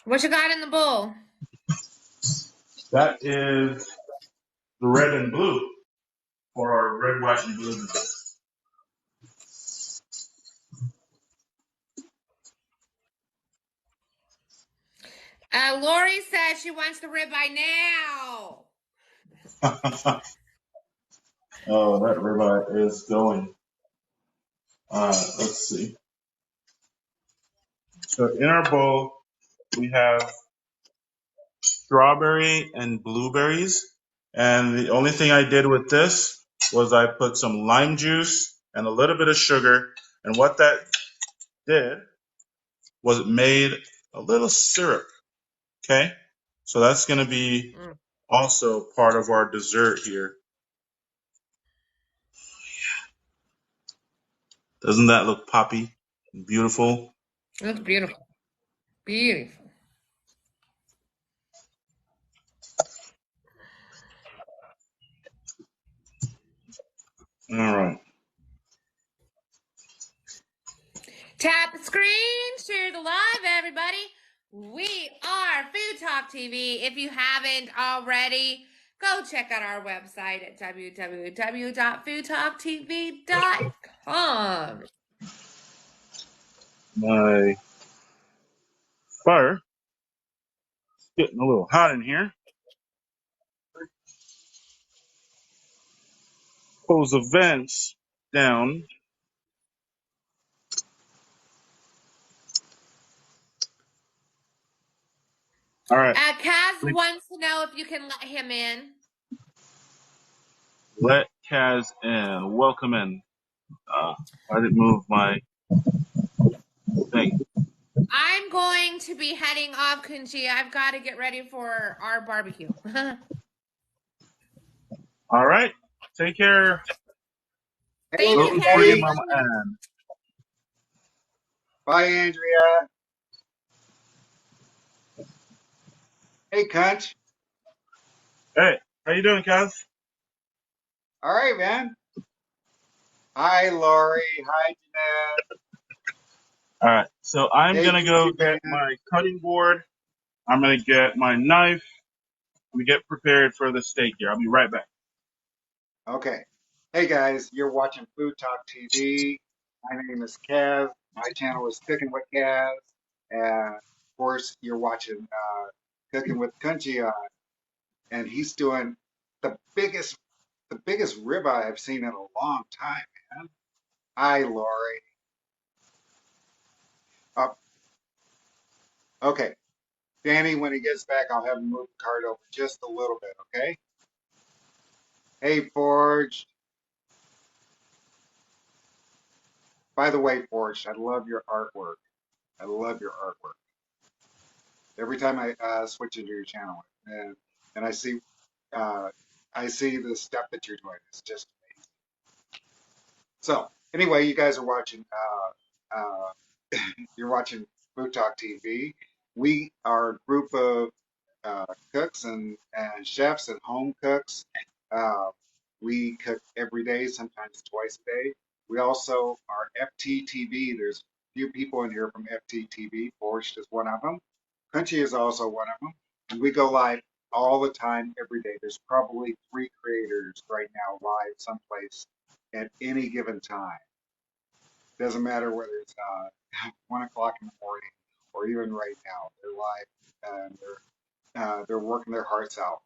What you got in the bowl? That is the red and blue for our red, white, and blue. Lori says she wants the ribeye now. Oh, that ribeye is going. Let's see. So in our bowl, we have strawberry and blueberries. And the only thing I did with this was I put some lime juice and a little bit of sugar. And what that did was it made a little syrup. Okay? So that's going to be also part of our dessert here. Doesn't that look poppy? Beautiful? It looks beautiful. Beautiful. All right. Tap the screen, share the live, everybody. We are Food Talk TV. If you haven't already, go check out our website at www.foodtalktv.com. My fire is getting a little hot in here. Close the vents down. All right. Kaz wants to know if you can let him in. Let Kaz in. Welcome in. I didn't move my thing. I'm going to be heading off, Kunchi. I've got to get ready for our barbecue. All right. Take care. Thank you, Free Kaz. Mama Ann. Bye, Andrea. Hey, cunt. Hey, how you doing, Kaz? All right, man. Hi, Lori. Hi, Jeanette. All right. So I'm Hey, gonna go YouTube get man. my cutting board. I'm gonna get my knife. I'm gonna get prepared for the steak here. I'll be right back. Okay. Hey, guys. You're watching Food Talk TV. My name is Kaz. My channel is Cooking with Kaz. And, of course, you're watching Cooking with Kunchi, and he's doing the biggest ribeye I've seen in a long time, man. Hi, Lori. Oh, okay. Danny, when he gets back, I'll have him move the card over just a little bit, okay? Hey, Forge. By the way, Forge, I love your artwork. I love your artwork. Every time I switch into your channel and uh, I see the stuff that you're doing. It's just amazing. So anyway, you guys are watching. You're watching Food Talk TV. We are a group of cooks and chefs and home cooks. Uh, we cook every day, sometimes twice a day. We also are FTTV. There's a few people in here from FTTV. Forrest is one of them. Crunchy is also one of them. And we go live all the time, every day. There's probably 3 creators right now live someplace at any given time. Doesn't matter whether it's 1 o'clock in the morning or even right now. They're live and they're working their hearts out.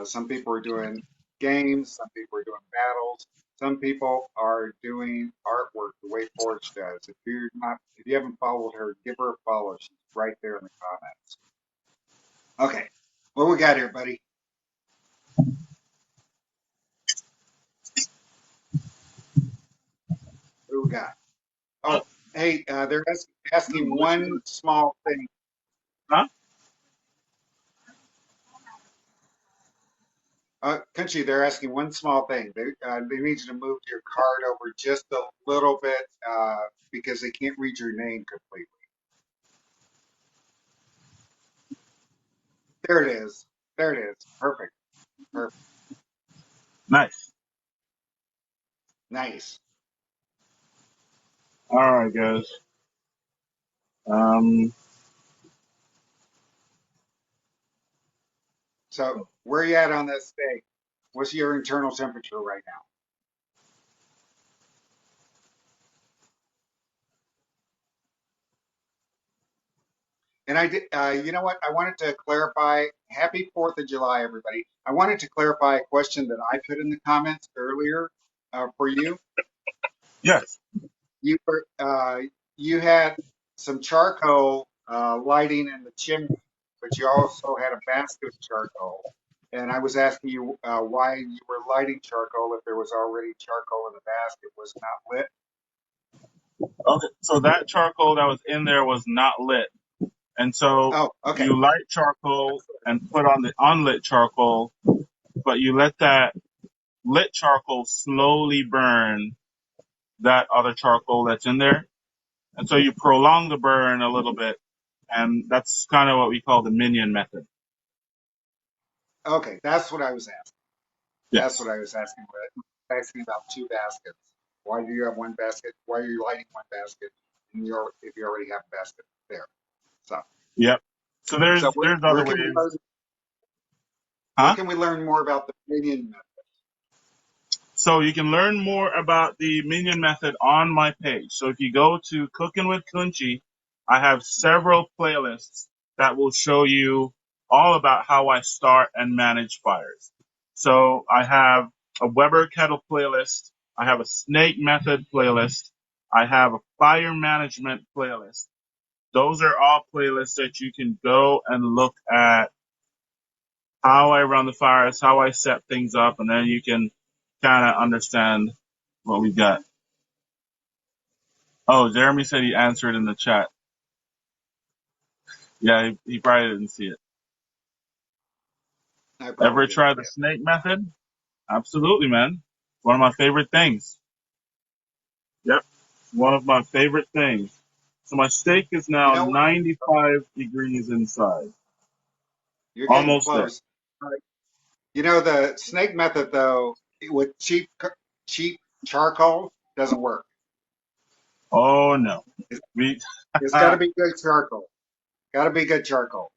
Some people are doing games. Some people are doing battles. Some people are doing artwork the way Forge does. If you haven't followed her, give her a follow. She's right there in the comments. Okay, what we got here, buddy? What we got? Oh, hey, they're asking one small thing. Huh? Country, they're asking one small thing. They need you to move your card over just a little bit because they can't read your name completely. There it is. There it is. Perfect. Perfect. Nice. Nice. All right, guys. So where are you at on this steak? What's your internal temperature right now? And I did, you know what? I wanted to clarify. Happy 4th of July, everybody. I wanted to clarify a question that I put in the comments earlier for you. Yes. You had some charcoal lighting in the chimney, but you also had a basket of charcoal. And I was asking you why you were lighting charcoal if there was already charcoal in the basket. Was it not lit? Okay. So that charcoal that was in there was not lit. And so Oh, okay. you light charcoal and put on the unlit charcoal, but you let that lit charcoal slowly burn that other charcoal that's in there. And so you prolong the burn a little bit. And that's kind of what we call the minion method. Okay, that's what I was asking. That's Yes. what I was asking. Asking about two baskets. Why do you have one basket? Why are you lighting one basket if you already have a basket there? So, Yep. So there's where other can we ways. learn? Where Huh? can we learn more about the minion method? So you can learn more about the minion method on my page. So if you go to Cooking with Kunchi, I have several playlists that will show you all about how I start and manage fires. So I have a Weber kettle playlist. I have a snake method playlist. I have a fire management playlist. Those are all playlists that you can go and look at how I run the fires, how I set things up, and then you can kind of understand what we got. Oh, Jeremy said he answered in the chat. Yeah, he probably didn't see it. I probably Ever didn't tried see the it. snake method? Absolutely, man. One of my favorite things. Yep, one of my favorite things. So my steak is You now know what? 95 degrees inside. You're getting Almost there. close. You know the snake method though with cheap charcoal doesn't work. Oh no. It's, We, it's got to be good charcoal. Got to be good charcoal.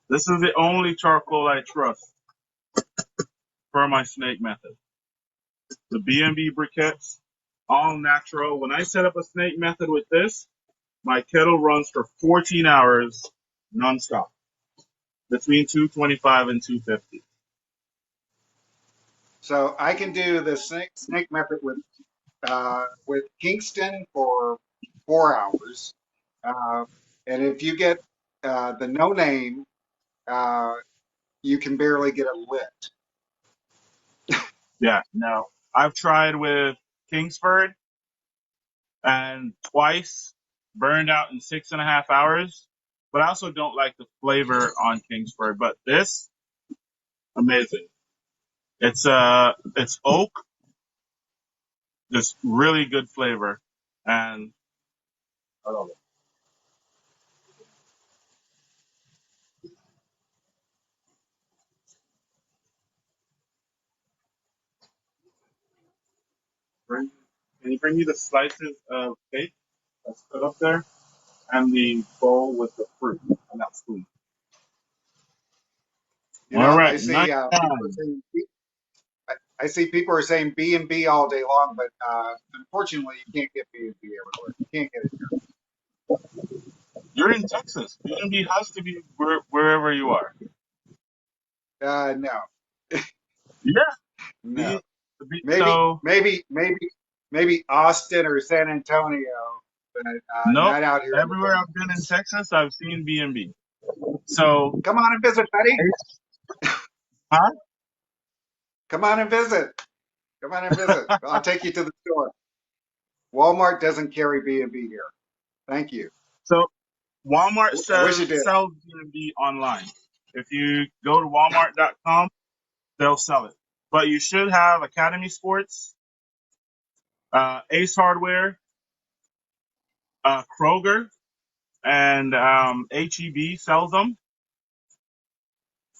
this is the only charcoal I trust for my snake method. The B&B briquettes, all natural. When I set up a snake method with this, my kettle runs for 14 hours nonstop, between 225 and 250. So I can do the snake method with Kingston for 4 hours. Uh, and if you get the no name, uh, you can barely get it lit. Yeah, no. I've tried with Kingsford and twice burned out in 6.5 hours, but I also don't like the flavor on Kingsford. But this, amazing. It's oak, just really good flavor, and I love it. Can you bring me the slices of cake that's put up there and the bowl with the fruit and that spoon? You All know, right, nice time. I see people are saying B and B all day long, but unfortunately, you can't get B and B everywhere. You can't get it here. You're in Texas. B&B has to be wherever you are. No, Yeah. no. B, Maybe, so maybe, maybe, maybe Austin or San Antonio, but nope. not out here in the Everywhere I've been in boonies. Texas, I've seen B&B. So, Come on and visit, buddy. huh? Come on and visit. Come on and visit. I'll take you to the store. Walmart doesn't carry B&B here. Thank you. So Walmart I wish it did. sells B&B online. If you go to walmart.com, they'll sell it. But you should have Academy Sports, Ace Hardware, Kroger, and HEB sells them.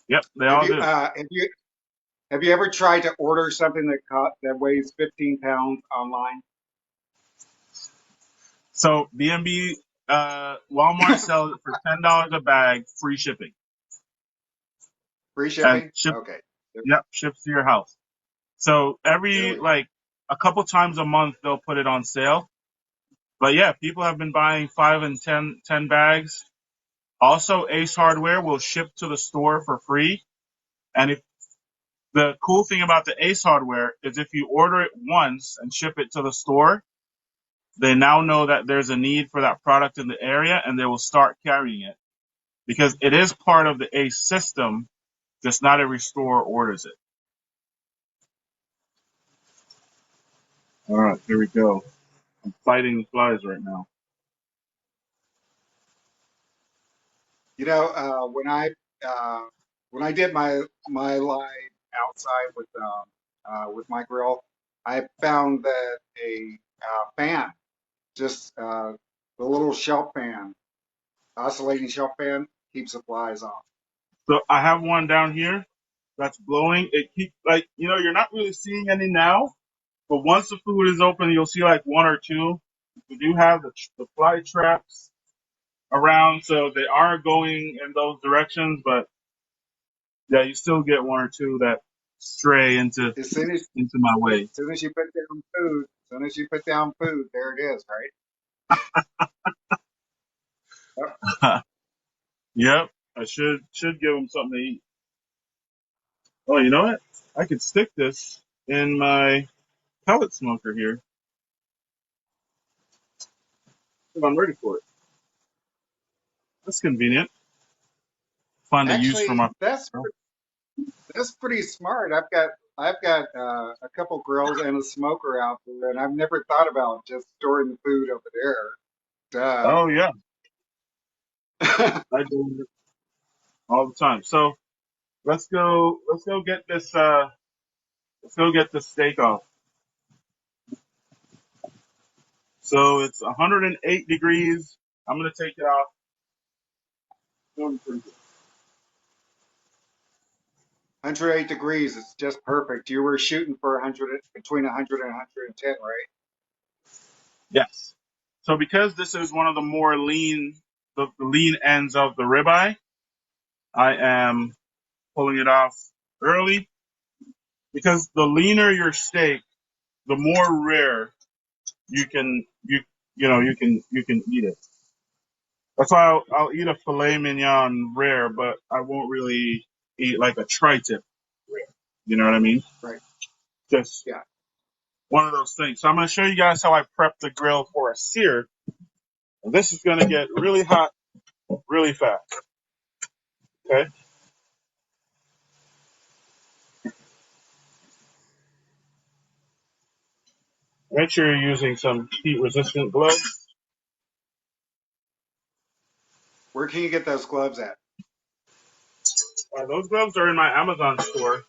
Yep, they Have all you do. uh, have you have you ever tried to order something that weighs 15 pounds online? So B&B, Walmart sells it for $10 a bag, free shipping, Free and shipping? Okay. yep, ships to your house. So There every we go. like a couple times a month they'll put it on sale. But yeah, people have been buying 5 and 10 bags. Also, Ace Hardware will ship to the store for free. And if the cool thing about the Ace Hardware is if you order it once and ship it to the store, they now know that there's a need for that product in the area and they will start carrying it because it is part of the Ace system, just not every store orders it. All right, here we go. I'm fighting the flies right now. You know, uh, when I did my live outside with my grill, I found that a fan, just the little shelf fan, oscillating shelf fan, keeps the flies off. So I have one down here that's blowing. It keeps like you're not really seeing any now, but once the food is open, you'll see like one or two. We do have the fly traps around, so they are going in those directions. But yeah, you still get one or two that stray into As soon as my way. soon as you put down food, as soon as you put down food, there it is, right? Yep. Yep, I should give them something to eat. Oh, you know what? I could stick this in my pellet smoker here if I'm ready for it. That's convenient. Fun to use for Actually, my. that's pretty smart. I've got a couple grills and a smoker out there, and I've never thought about just storing the food over there. Oh yeah, Duh. I do it all the time. So let's go get this let's go get this steak off. So it's 108 degrees. I'm gonna take it off. Doing pretty good. 108 degrees. It's just perfect. You were shooting for 100, between 100 and 110, right? Yes. So because this is one of the more lean, the lean ends of the ribeye, I am pulling it off early because the leaner your steak, the more rare you can eat it. That's why I'll eat a filet mignon rare, but I won't really eat like a tri-tip rare. You know what I mean? Right. Just Yeah. one of those things. So I'm going to show you guys how I prep the grill for a sear. And this is going to get really hot really fast. Okay. Make sure you're using some heat resistant gloves. Where can you get those gloves at? Those gloves are in my Amazon store.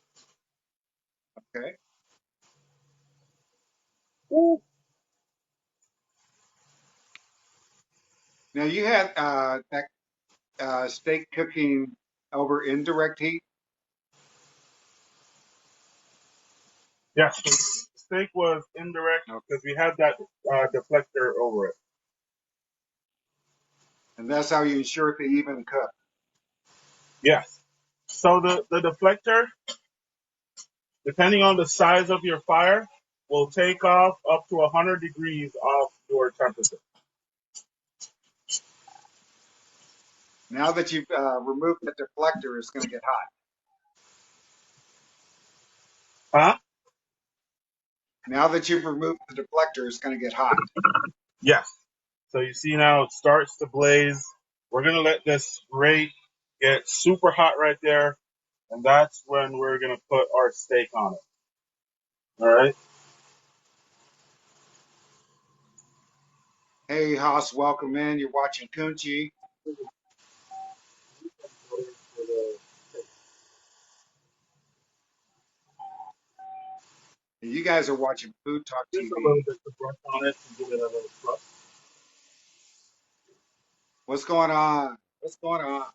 Okay. Ooh. Now you had that steak cooking over indirect heat. Yes, the steak was indirect Okay. because we had that deflector over it. And that's how you ensure it to even cook. Yes. So the deflector, depending on the size of your fire, will take off up to 100 degrees off your temperature. Now that you've removed the deflector, it's going to get hot. Huh? Now that you've removed the deflector, it's going to get hot. Yes. So you see now it starts to blaze. We're going to let this grate get super hot right there. And that's when we're going to put our steak on it. All right. Hey, Haas, welcome in. You're watching Kunchi. You guys are watching Food Talk Just a TV. little bit of brush on it to give it a little crust. What's going on? What's going on?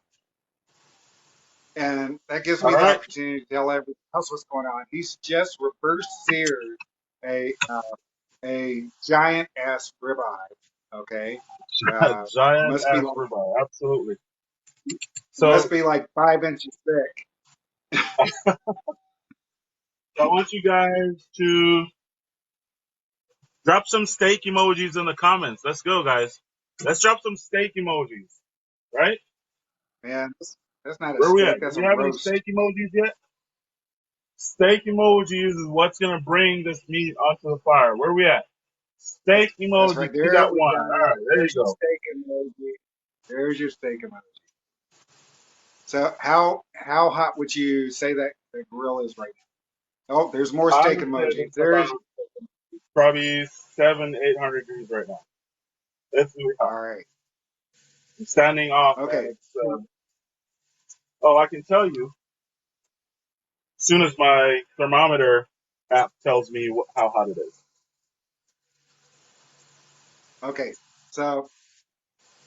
And that gives All me the right. opportunity to tell everyone else what's going on. He's just reverse seared a giant ass ribeye. Okay, Giant must be ass like ribeye. Absolutely. must So be like 5 inches thick. I want you guys to drop some steak emojis in the comments. Let's go, guys. Let's drop some steak emojis. Right? Man, that's not a Where we steak. at? Do That's we a have any roast. steak emojis yet? Steak emojis is what's gonna bring this meat onto the fire. Where we at? Steak That's emojis. right. We There got we one. All go. right, there you There's your go. steak emoji. There's your steak emoji. So how hot would you say that the grill is right now? Oh, there's more I steak would say emojis. it's There's about probably 700-800 degrees right now. It's really hot. all right. I'm standing off, and Okay. it's. Oh, I can tell you. As soon as my thermometer app tells me how hot it is. Okay. So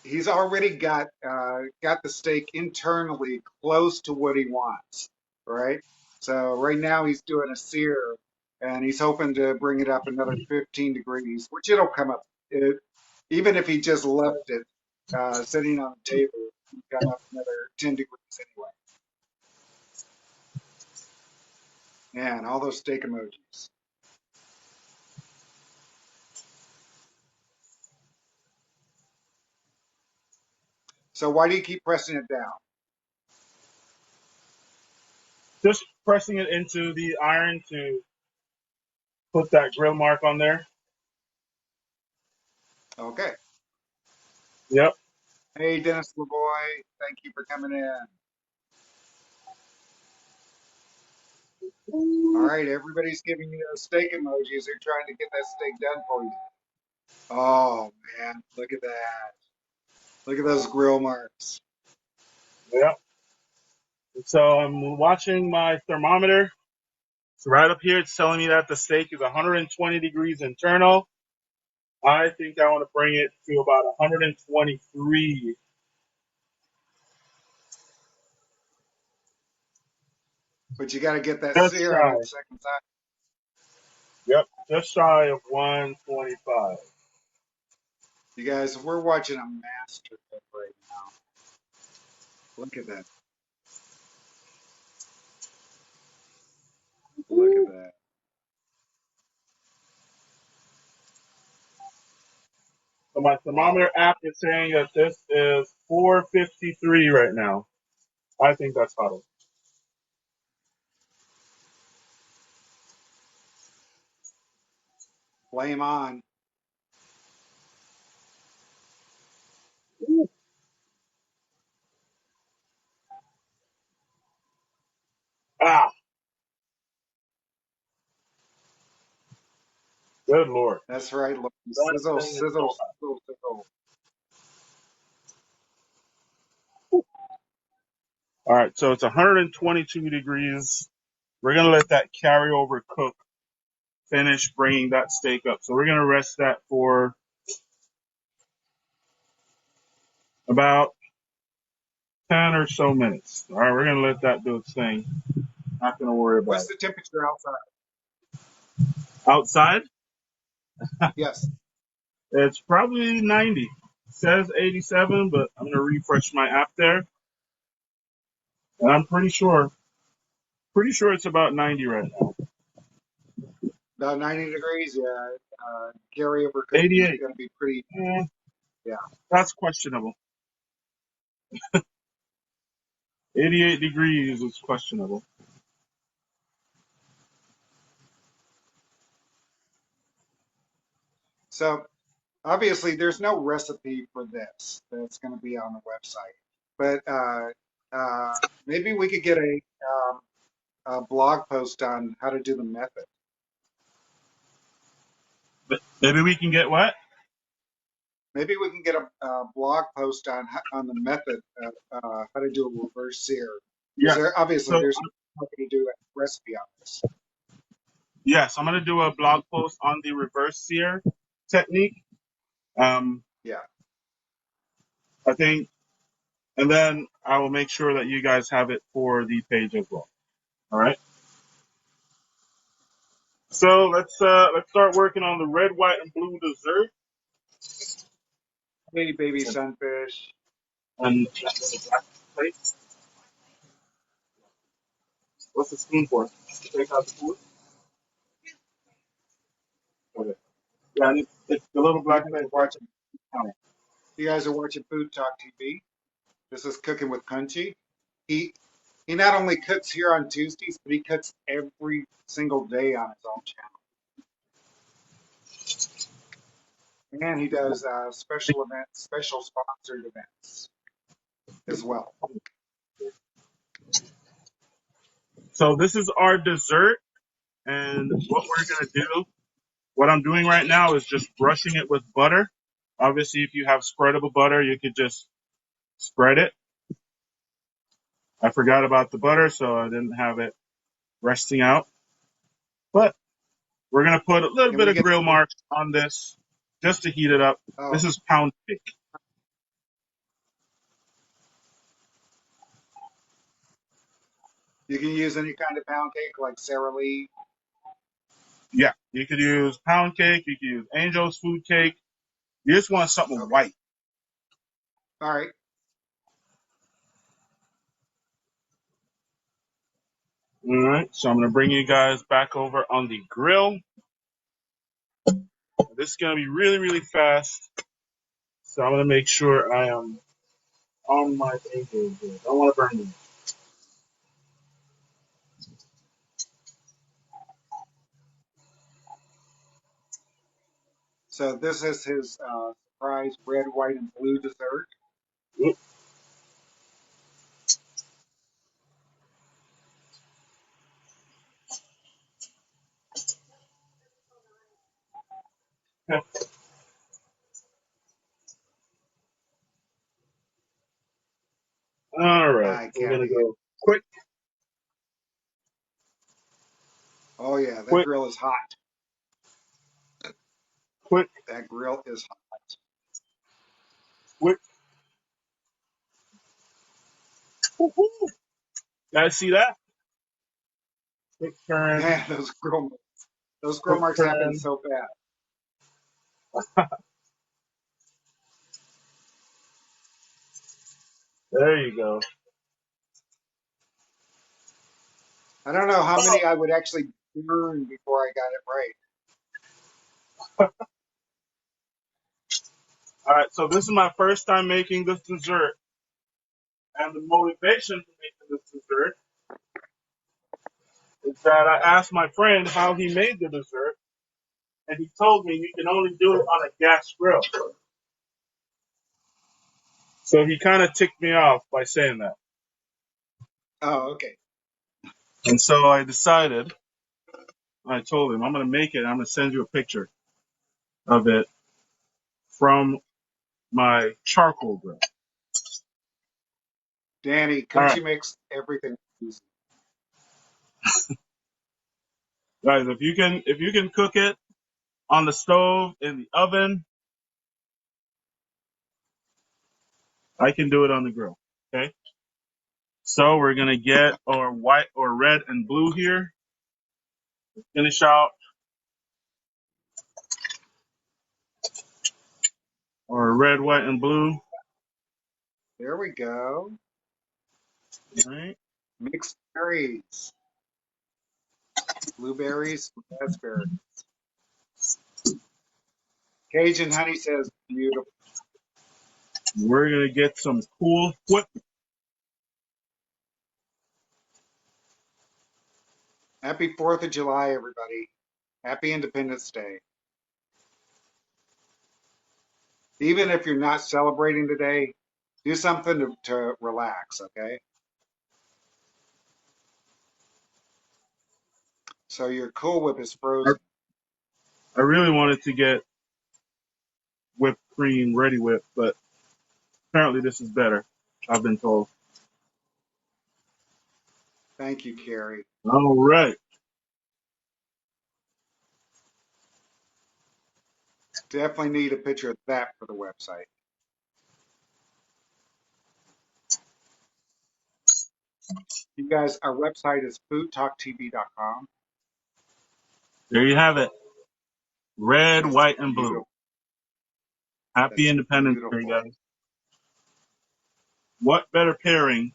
he's already got the steak internally close to what he wants, right? So right now he's doing a sear, and he's hoping to bring it up another 15 degrees, which it'll come up. Even if he just left it sitting on the table, he'd come up another 10 degrees anyway. Man, all those steak emojis. So why do you keep pressing it down? Just pressing it into the iron to put that grill mark on there. Okay. Yep. Hey, Dennis LeBoy, thank you for coming in. All right, everybody's giving you those steak emojis. They're trying to get that steak done for you. Oh, man, look at that. Look at those grill marks. Yep. So I'm watching my thermometer. It's right up here. It's telling me that the steak is 120 degrees internal. I think I want to bring it to about 123. But you got to get that Just sear on shy. that second side. Yep. Just shy of 125. You guys, we're watching a master cook right now. Look at that. Look at that. So my Wow. thermometer app is saying that this is 453 right now. I think that's hotter. Flame on. Ah, good Lord. That's right. Look, That sizzle, thing is sizzle, so hot. sizzle, sizzle. All right, so it's 122 degrees. We're going to let that carryover cook, finish bringing that steak up. So we're going to rest that for about 10 or so minutes. All right, we're going to let that do its thing. Not going to worry about What's it. the temperature outside? Outside, Yes. it's probably 90. It says 87, but I'm going to refresh my app there. And I'm pretty sure it's about 90 right now. About 90 degrees. Yeah. Carryover cooking is 88. going to be pretty. Yeah. That's questionable. 88 degrees is questionable. So obviously, there's no recipe for this that's going to be on the website, but maybe we could get a blog post on how to do the method. But maybe we can get what? Maybe we can get a blog post on the method of how to do a reverse sear, because Yes. obviously So there's no way to do a recipe on this. yes, I'm gonna do a blog post on the reverse sear technique. Um, Yeah. I think, and then I will make sure that you guys have it for the page as well. All right. So let's start working on the red, white, and blue dessert. Hey, baby sunfish. And that little black plate. What's the spoon for? To take out the food. Okay. Yeah, and it's the little You black guys plate are right watching. on it. You guys are watching Food Talk TV. This is Cooking with Kunchi. He he not only cooks here on Tuesdays, but he cooks every single day on his own channel, and he does special events, special sponsored events as well. So this is our dessert, and what we're gonna do, what I'm doing right now is just brushing it with butter. Obviously, if you have spreadable butter, you could just spread it. I forgot about the butter, so I didn't have it resting out. But we're gonna put a little Can bit we of get? grill mark on this just to heat it up. Oh, This is pound cake. you can use any kind of pound cake like Sara Lee. Yeah, you could use pound cake. You could use Angel's food cake. You just want something Okay. white. All right. All right, so I'm gonna bring you guys back over on the grill. This is gonna be really, really fast. So I'm gonna make sure I am on my A game here. Don't want to burn me. So this is his surprise red, white, and blue dessert. Oop. All right, I we're can't gonna be here. go quick, Oh yeah, that quick, grill is hot. quick, That grill is hot. quick. Woo-hoo. Guys, see that? Quick turn, Man, those grill quick marks happen turn. so fast. There you go. I don't know how many I would actually burn before I got it right. All right, so this is my first time making this dessert, and the motivation for making this dessert is that I asked my friend how he made the dessert, and he told me you can only do it on a gas grill. So he kind of ticked me off by saying that. Oh, okay. And so I decided, I told him, I'm going to make it. I'm going to send you a picture of it from my charcoal grill. Danny, All right, Kunchi makes everything easy. guys, if you can cook it on the stove, in the oven, I can do it on the grill. Okay. So we're going to get our white or red and blue here. Finish out our red, white, and blue. There we go. All right. Mixed berries, blueberries, raspberries. Cajun Honey says beautiful. We're going to get some Cool Whip. Happy 4th of July, everybody. Happy Independence Day. Even if you're not celebrating today, do something to relax, okay? So your Cool Whip is I, frozen. I really wanted to get whipped cream ready whip, but apparently this is better. I've been told. Thank you, Carrie. All right. Definitely need a picture of that for the website. You guys, our website is foodtalktv.com. There you have it. Red, That's white, and blue. beautiful. Happy That's Independence Day, beautiful. guys. What better pairing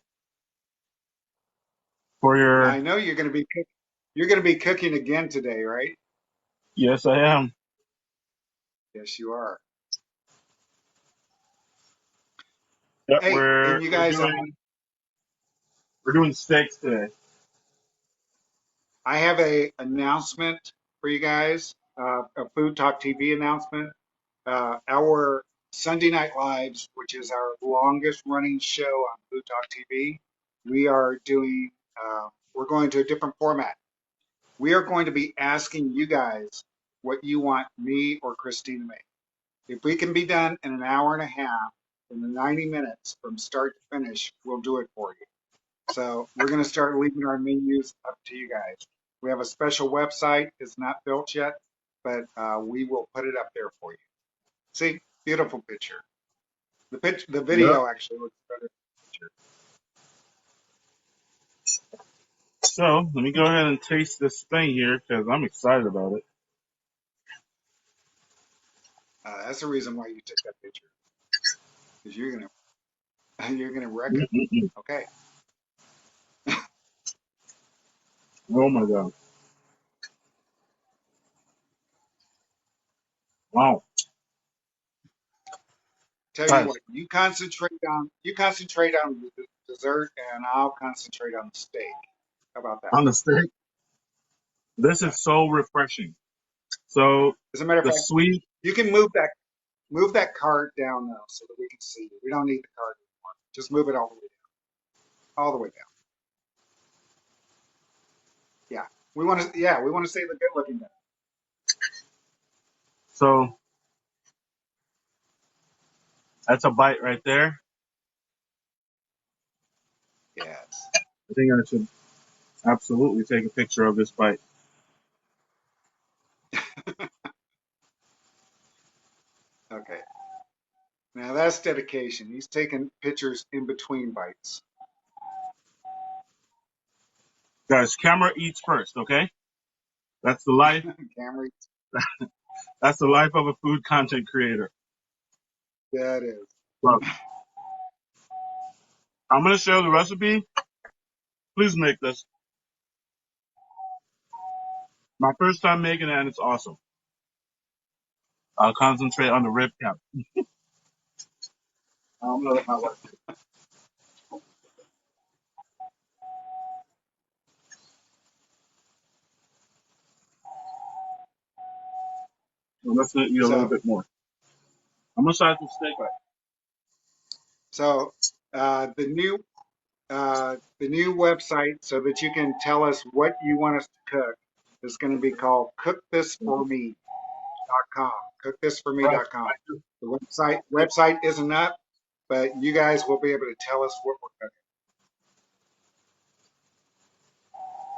for Now your... I know you're going to be cooking again today, right? Yes, I am. Yes, you are. Yep, Hey, and you guys, we're doing steaks today. I have a announcement for you guys, a Food Talk TV announcement. Our Sunday Night Lives, which is our longest running show on Food Talk TV, we are doing, we're going to a different format. We are going to be asking you guys what you want me or Christine to make. If we can be done in an hour and a half, in the 90 minutes from start to finish, we'll do it for you. So we're going to start leaving our menus up to you guys. We have a special website. It's not built yet, but we will put it up there for you. See, beautiful picture. The Yep. video actually looks better than the picture. So let me go ahead and taste this thing here because I'm excited about it. That's the reason why you took that picture, because you're gonna wreck it. Mm-mm-mm. Okay. Oh my god! Wow, Tell you guys, what, you concentrate on the dessert, and I'll concentrate on the steak. How about that? on the steak, this Yeah. is so refreshing. So As a matter of the fact, sweet, you can move that card down though, so that we can see you. We don't need the card anymore. Just move it all the way down, all the way down. Yeah. We want to see the good looking guy. so that's a bite right there. Yes. I think I should absolutely take a picture of this bite. Okay. Now that's dedication. He's taking pictures in between bites. Guys, camera eats first, okay? That's the life. Camry, That's the life of a food content creator. that is. So I'm gonna share the recipe. Please make this. My first time making it, and it's awesome. I'll concentrate on the rib cap. I'm gonna let my wife do it. So let's eat a little So bit more. I'm gonna start with steak. so the new website, so that you can tell us what you want us to cook, is going to be called cookthisforme.com. Right. Cookthisforme.com. The website isn't up, but you guys will be able to tell us what we're cooking.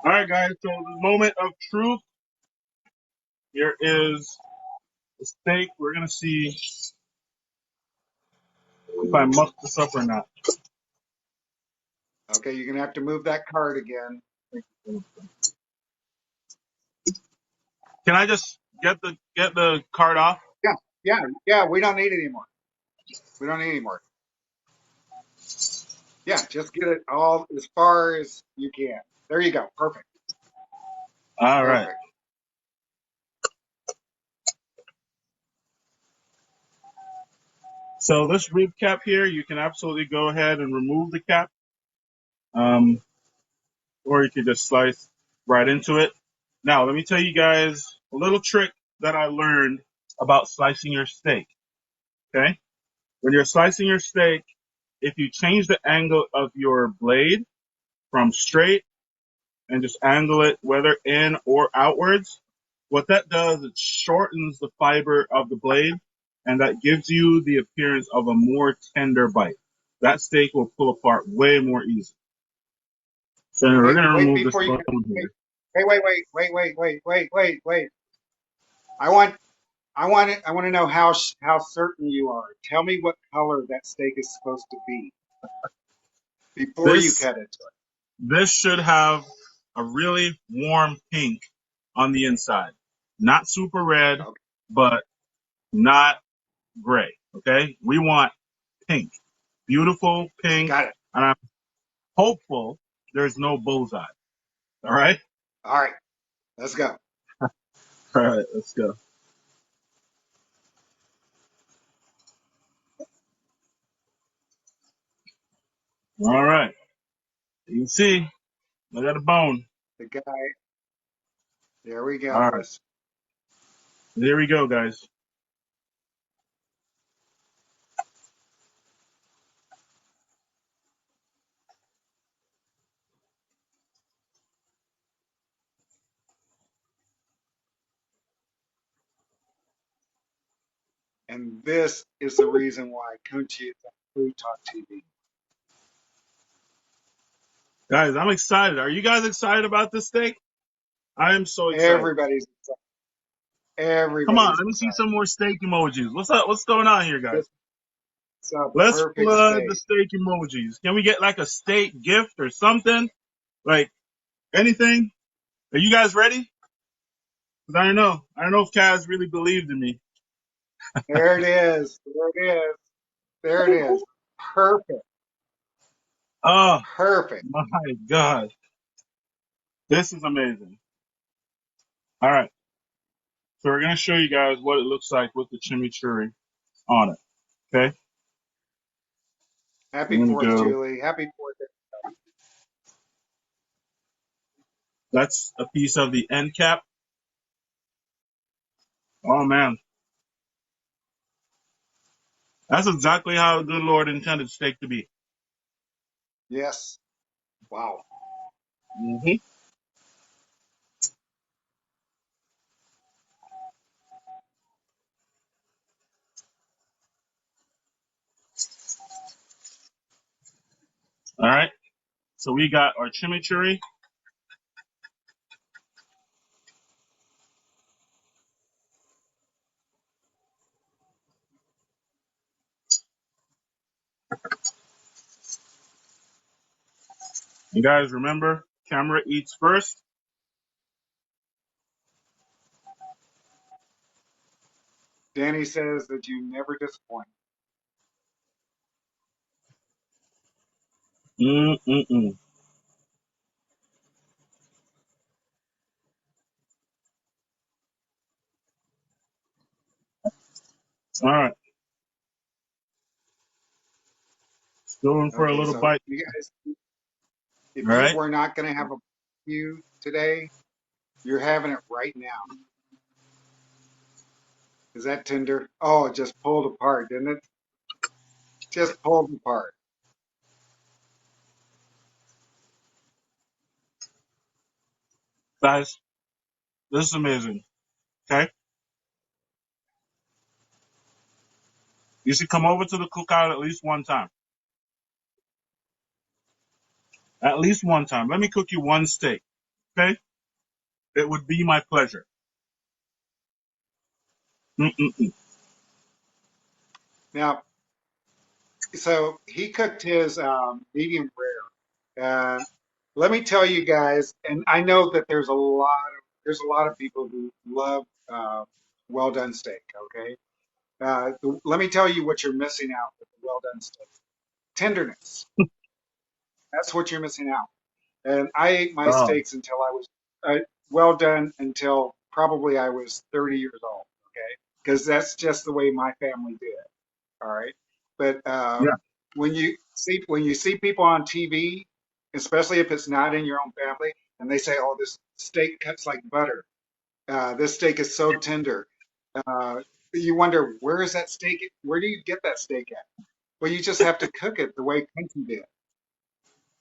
All right, guys. So the moment of truth. Here is the steak. We're gonna see if I muck this up or not. Okay, you're going to have to move that card again. Can I just get the card off? Yeah, yeah. We don't need any more. We don't need any more. Yeah, just get it all as far as you can. There you go. Perfect. All right. Perfect. So this rib cap here, you can absolutely go ahead and remove the cap, um, or you could just slice right into it. Now, let me tell you guys a little trick that I learned about slicing your steak. Okay? When you're slicing your steak, if you change the angle of your blade from straight and just angle it whether in or outwards, what that does, it shortens the fiber of the blade and that gives you the appearance of a more tender bite. That steak will pull apart way more easy. So we're Wait, going to wait remove this before you bone wait, here. wait. I want I want to know how certain you are. Tell me what color that steak is supposed to be before you This cut it. this should have a really warm pink on the inside. Not super red, Okay, but not gray. Okay? We want pink. Beautiful pink. got it. And I'm hopeful there's no bullseye. All right? All right, let's go. All right, let's go. All right. You can see, I got a bone. The guy. There we All go. right. There we go, guys. And this is the reason why Kunchi is on Food Talk TV. Guys, I'm excited. Are you guys excited about this steak? I am so excited. Everybody's excited. Come on, Everybody's let me see excited. some more steak emojis. What's up? What's going on here, guys? It's a Let's perfect flood the steak. steak emojis. Can we get like a steak gift or something? Like anything? Are you guys ready? 'Cause I don't know. I don't know if Kaz really believed in me. There it is. There it is. There it is. Perfect. Oh Perfect. my God. This is amazing. All right. So we're going to show you guys what it looks like with the chimichurri on it. Okay. Happy I'm going to 4th, go. Julie. Happy 4th. That's a piece of the end cap. Oh man. That's exactly how the good Lord intended steak to be. Yes. Wow. Hmm. All right. So we got our chimichurri. You guys remember, camera eats first. Danny says that you never disappoint. Mm-mm-mm. All right. Going for a Okay, little so bite. you guys, if All you right. were not going to have a barbecue today, you're having it right now. Is that tender? Oh, it just pulled apart, didn't it? Just pulled apart. Guys, this is amazing. Okay. You should come over to the cookout at least one time. At least one time. Let me cook you one steak. Okay. It would be my pleasure. Mm-mm-mm. Now, so he cooked his medium rare. Let me tell you guys, and I know that there's a lot of people who love well done steak. Okay, let me tell you what you're missing out with the well done steak: tenderness. That's what you're missing out. And I ate my Oh, steaks until I was well done until probably I was 30 years old. Okay, because that's just the way my family did. All right. But yeah. when you see people on TV, especially if it's not in your own family, and they say, "Oh, this steak cuts like butter. This steak is so tender." You wonder, where is that steak? Where do you get that steak at? Well, you just have to cook it the way Quincy did.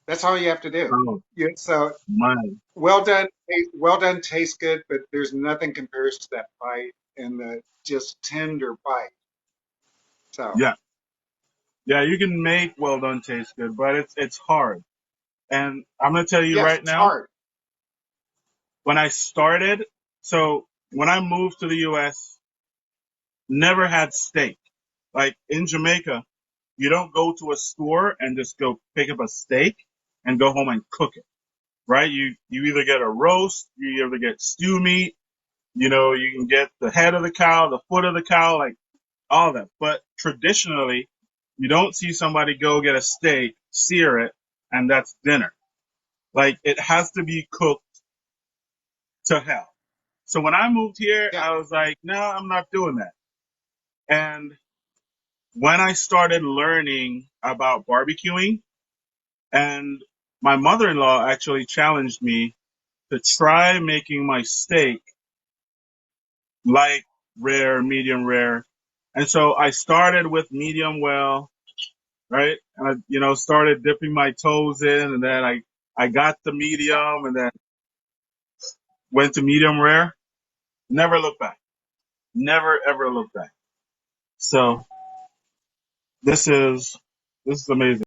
That's all you have to do. Oh So my. well done tastes good, but there's nothing compares to that bite and the just tender bite. So Yeah. Yeah, you can make well done taste good, but it's hard. And I'm gonna tell you yes, right it's now, hard. when I started, so when I moved to the US, never had steak. Like in Jamaica, you don't go to a store and just go pick up a steak and go home and cook it, right? You either get a roast, you either get stew meat, you can get the head of the cow, the foot of the cow, like all that. But traditionally, you don't see somebody go get a steak, sear it, and that's dinner. Like it has to be cooked to hell. So when I moved here, Yeah, I was like, no, I'm not doing that. And when I started learning about barbecuing, and my mother-in-law actually challenged me to try making my steak like rare, medium rare. And so I started with medium well, right? And started dipping my toes in, and then I got the medium, and then went to medium rare. Never looked back. Never ever looked back. So this is amazing.